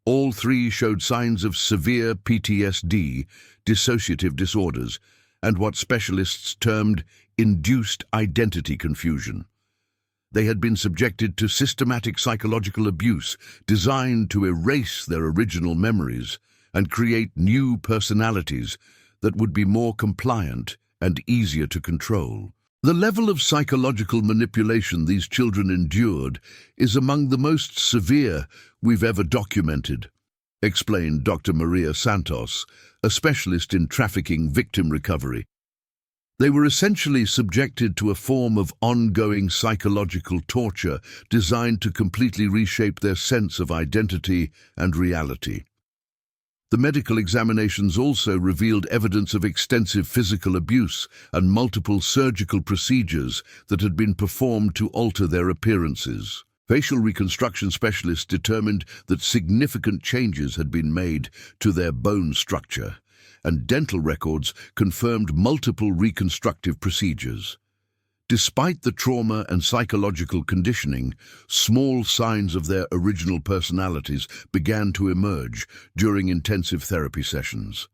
All 3 showed signs of severe PTSD, dissociative disorders, and what specialists termed induced identity confusion. They had been subjected to systematic psychological abuse designed to erase their original memories and create new personalities that would be more compliant and easier to control. The level of psychological manipulation these children endured is among the most severe we've ever documented, explained Dr. Maria Santos, a specialist in trafficking victim recovery. They were essentially subjected to a form of ongoing psychological torture designed to completely reshape their sense of identity and reality. The medical examinations also revealed evidence of extensive physical abuse and multiple surgical procedures that had been performed to alter their appearances. Facial reconstruction specialists determined that significant changes had been made to their bone structure, and dental records confirmed multiple reconstructive procedures. Despite the trauma and psychological conditioning, small signs of their original personalities began to emerge during intensive therapy sessions.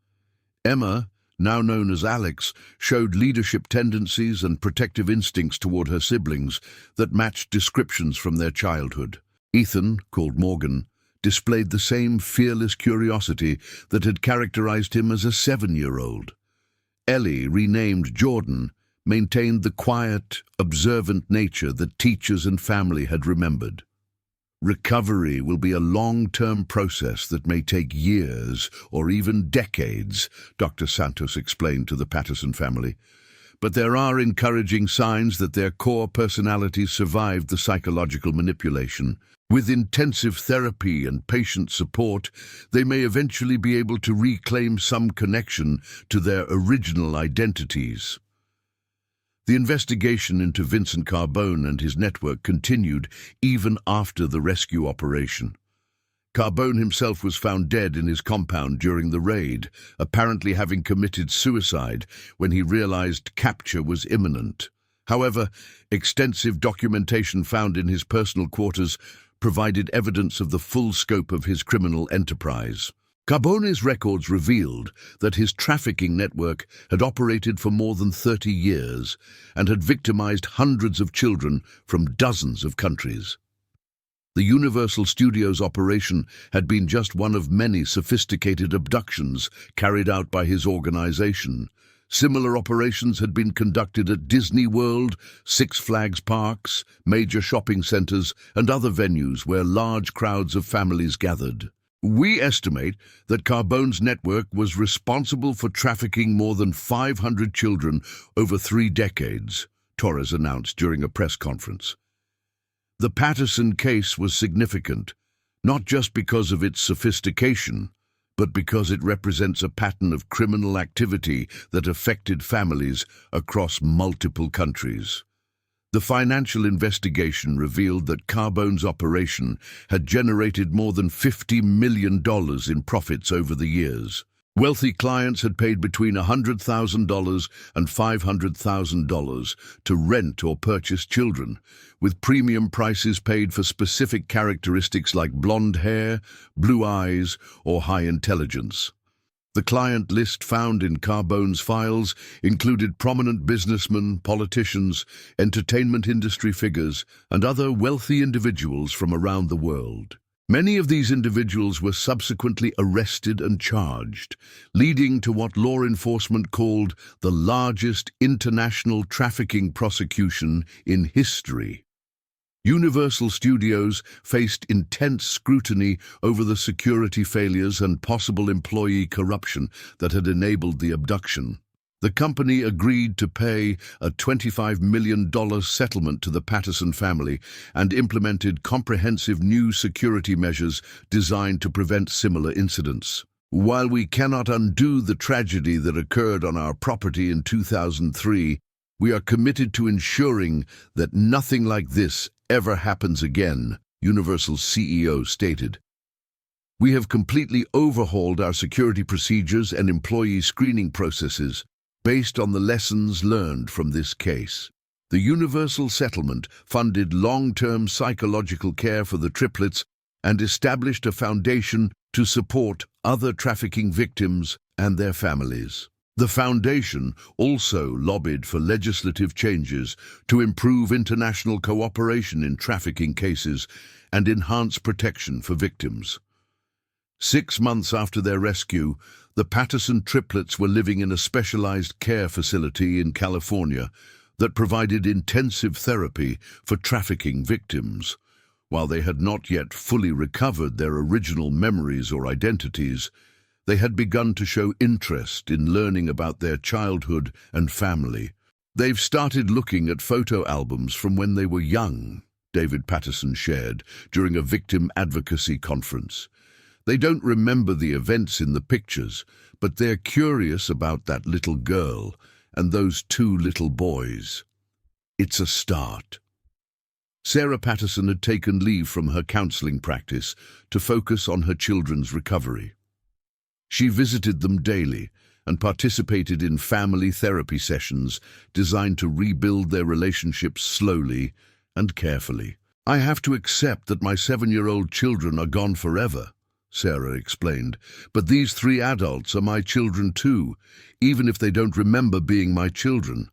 Emma, now known as Alex, showed leadership tendencies and protective instincts toward her siblings that matched descriptions from their childhood. Ethan, called Morgan, displayed the same fearless curiosity that had characterized him as a 7-year-old. Ellie, renamed Jordan, maintained the quiet, observant nature that teachers and family had remembered. Recovery will be a long-term process that may take years or even decades, Dr. Santos explained to the Patterson family. But there are encouraging signs that their core personalities survived the psychological manipulation. With intensive therapy and patient support, they may eventually be able to reclaim some connection to their original identities. The investigation into Vincent Carbone and his network continued even after the rescue operation. Carbone himself was found dead in his compound during the raid, apparently having committed suicide when he realized capture was imminent. However, extensive documentation found in his personal quarters provided evidence of the full scope of his criminal enterprise. Carbone's records revealed that his trafficking network had operated for more than 30 years and had victimized hundreds of children from dozens of countries. The Universal Studios operation had been just one of many sophisticated abductions carried out by his organization. Similar operations had been conducted at Disney World, Six Flags parks, major shopping centers, and other venues where large crowds of families gathered. We estimate that Carbone's network was responsible for trafficking more than 500 children over 3 decades, Torres announced during a press conference. The Patterson case was significant, not just because of its sophistication, but because it represents a pattern of criminal activity that affected families across multiple countries. The financial investigation revealed that Carbone's operation had generated more than $50 million in profits over the years. Wealthy clients had paid between $100,000 and $500,000 to rent or purchase children, with premium prices paid for specific characteristics like blonde hair, blue eyes, or high intelligence. The client list found in Carbone's files included prominent businessmen, politicians, entertainment industry figures, and other wealthy individuals from around the world. Many of these individuals were subsequently arrested and charged, leading to what law enforcement called the largest international trafficking prosecution in history. Universal Studios faced intense scrutiny over the security failures and possible employee corruption that had enabled the abduction. The company agreed to pay a $25 million settlement to the Patterson family and implemented comprehensive new security measures designed to prevent similar incidents. While we cannot undo the tragedy that occurred on our property in 2003, we are committed to ensuring that nothing like this ever happens again, Universal's CEO stated. We have completely overhauled our security procedures and employee screening processes based on the lessons learned from this case. The Universal settlement funded long-term psychological care for the triplets and established a foundation to support other trafficking victims and their families. The foundation also lobbied for legislative changes to improve international cooperation in trafficking cases and enhance protection for victims. 6 months after their rescue, the Patterson triplets were living in a specialized care facility in California that provided intensive therapy for trafficking victims. While they had not yet fully recovered their original memories or identities, they had begun to show interest in learning about their childhood and family. They've started looking at photo albums from when they were young, David Patterson shared during a victim advocacy conference. They don't remember the events in the pictures, but they're curious about that little girl and those 2 little boys. It's a start. Sarah Patterson had taken leave from her counseling practice to focus on her children's recovery. She visited them daily and participated in family therapy sessions designed to rebuild their relationships slowly and carefully. I have to accept that my 7-year-old children are gone forever, Sarah explained, but these 3 adults are my children too, even if they don't remember being my children.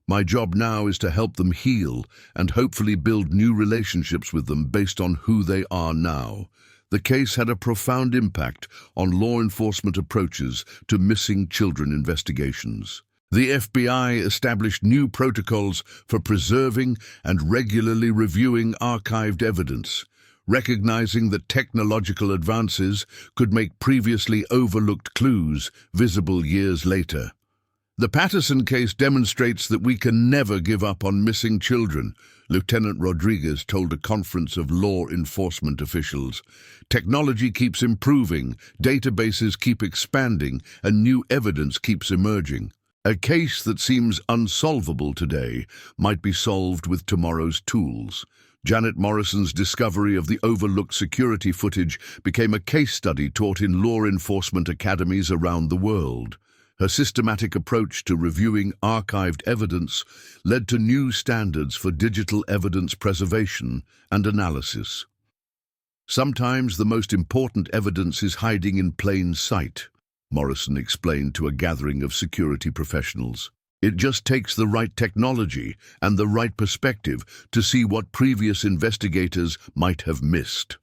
My job now is to help them heal and hopefully build new relationships with them based on who they are now. The case had a profound impact on law enforcement approaches to missing children investigations. The FBI established new protocols for preserving and regularly reviewing archived evidence, recognizing that technological advances could make previously overlooked clues visible years later. The Patterson case demonstrates that we can never give up on missing children, Lieutenant Rodriguez told a conference of law enforcement officials. Technology keeps improving, databases keep expanding, and new evidence keeps emerging. A case that seems unsolvable today might be solved with tomorrow's tools. Janet Morrison's discovery of the overlooked security footage became a case study taught in law enforcement academies around the world. Her systematic approach to reviewing archived evidence led to new standards for digital evidence preservation and analysis. Sometimes the most important evidence is hiding in plain sight, Morrison explained to a gathering of security professionals. It just takes the right technology and the right perspective to see what previous investigators might have missed.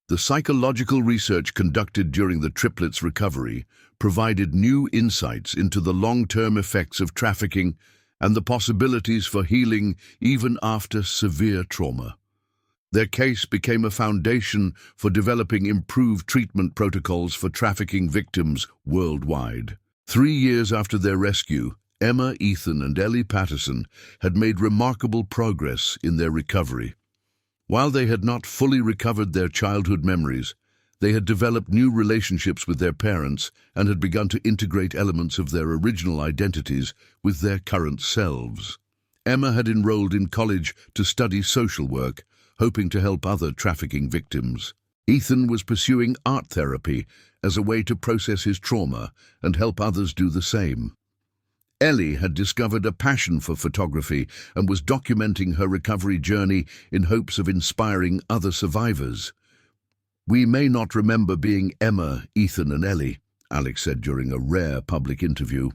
The psychological research conducted during the Triplets' recovery provided new insights into the long-term effects of trafficking and the possibilities for healing even after severe trauma. Their case became a foundation for developing improved treatment protocols for trafficking victims worldwide. 3 years after their rescue, Emma, Ethan, and Ellie Patterson had made remarkable progress in their recovery. While they had not fully recovered their childhood memories, they had developed new relationships with their parents and had begun to integrate elements of their original identities with their current selves. Emma had enrolled in college to study social work, hoping to help other trafficking victims. Ethan was pursuing art therapy as a way to process his trauma and help others do the same. Ellie had discovered a passion for photography and was documenting her recovery journey in hopes of inspiring other survivors. "We may not remember being Emma, Ethan, and Ellie," Alex said during a rare public interview,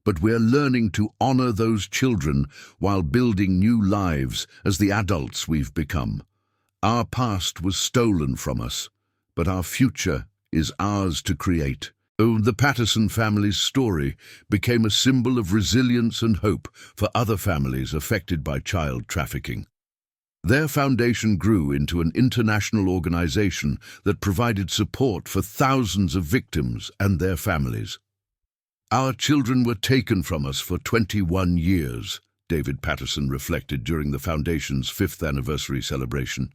"but we're learning to honor those children while building new lives as the adults we've become. Our past was stolen from us, but our future is ours to create." The Patterson family's story became a symbol of resilience and hope for other families affected by child trafficking. Their foundation grew into an international organization that provided support for thousands of victims and their families. "Our children were taken from us for 21 years, David Patterson reflected during the foundation's 5th anniversary celebration.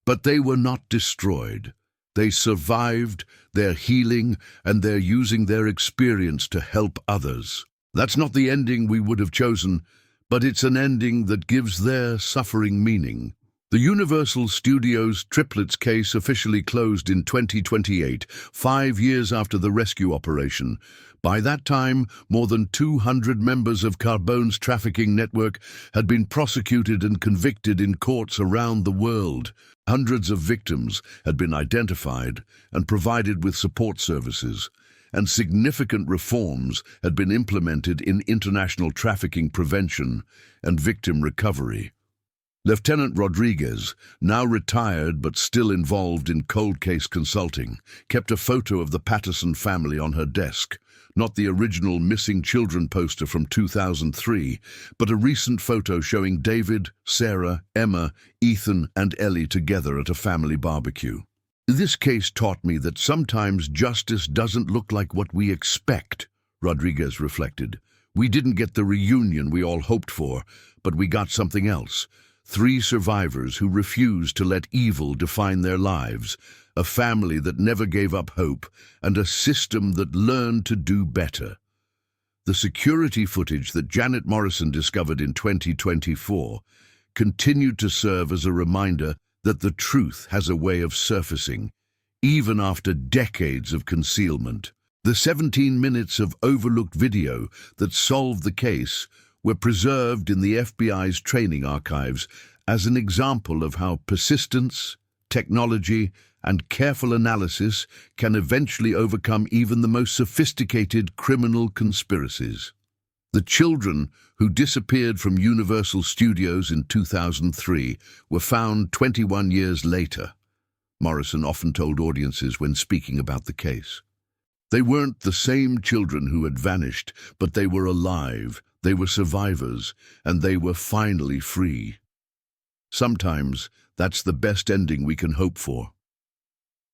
But they were not destroyed. They survived, they're healing, and they're using their experience to help others. That's not the ending we would have chosen, but it's an ending that gives their suffering meaning." The Universal Studios Triplets case officially closed in 2028, 5 years after the rescue operation. By that time, more than 200 members of Carbone's trafficking network had been prosecuted and convicted in courts around the world. Hundreds of victims had been identified and provided with support services, and significant reforms had been implemented in international trafficking prevention and victim recovery. Lieutenant Rodriguez, now retired but still involved in cold case consulting, kept a photo of the Patterson family on her desk, not the original missing children poster from 2003, but a recent photo showing David, Sarah, Emma, Ethan, and Ellie together at a family barbecue. "This case taught me that sometimes justice doesn't look like what we expect," Rodriguez reflected. "We didn't get the reunion we all hoped for, but we got something else. 3 survivors who refused to let evil define their lives, a family that never gave up hope, and a system that learned to do better." The security footage that Janet Morrison discovered in 2024 continued to serve as a reminder that the truth has a way of surfacing, even after decades of concealment. The 17 minutes of overlooked video that solved the case were preserved in the FBI's training archives as an example of how persistence, technology, and careful analysis can eventually overcome even the most sophisticated criminal conspiracies. The children who disappeared from Universal Studios in 2003 were found 21 years later. Morrison often told audiences when speaking about the case. They weren't the same children who had vanished, but they were alive, they were survivors, and they were finally free. Sometimes that's the best ending we can hope for.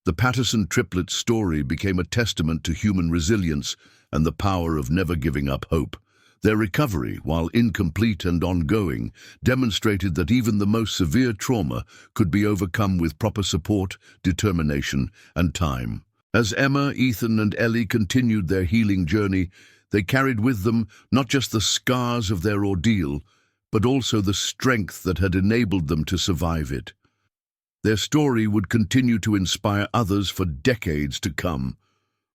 The Patterson triplets story became a testament to human resilience and the power of never giving up hope. Their recovery, while incomplete and ongoing, demonstrated that even the most severe trauma could be overcome with proper support, determination, and time. As Emma, Ethan, and Ellie continued their healing journey, they carried with them not just the scars of their ordeal, but also the strength that had enabled them to survive it. Their story would continue to inspire others for decades to come,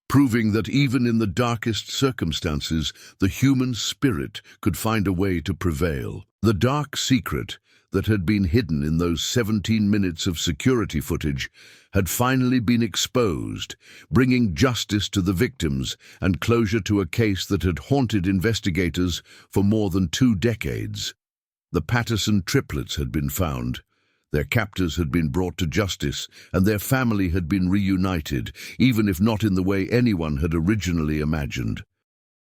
proving that even in the darkest circumstances, the human spirit could find a way to prevail. The dark secret that had been hidden in those 17 minutes of security footage had finally been exposed, bringing justice to the victims and closure to a case that had haunted investigators for more than 2 decades. The Patterson triplets had been found. Their captors had been brought to justice, and their family had been reunited, even if not in the way anyone had originally imagined.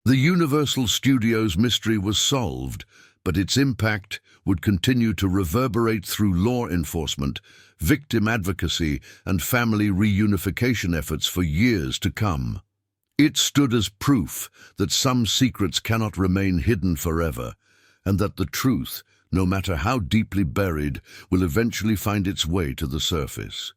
The Universal Studios mystery was solved, but its impact would continue to reverberate through law enforcement, victim advocacy, and family reunification efforts for years to come. It stood as proof that some secrets cannot remain hidden forever, and that the truth, no matter how deeply buried, will eventually find its way to the surface.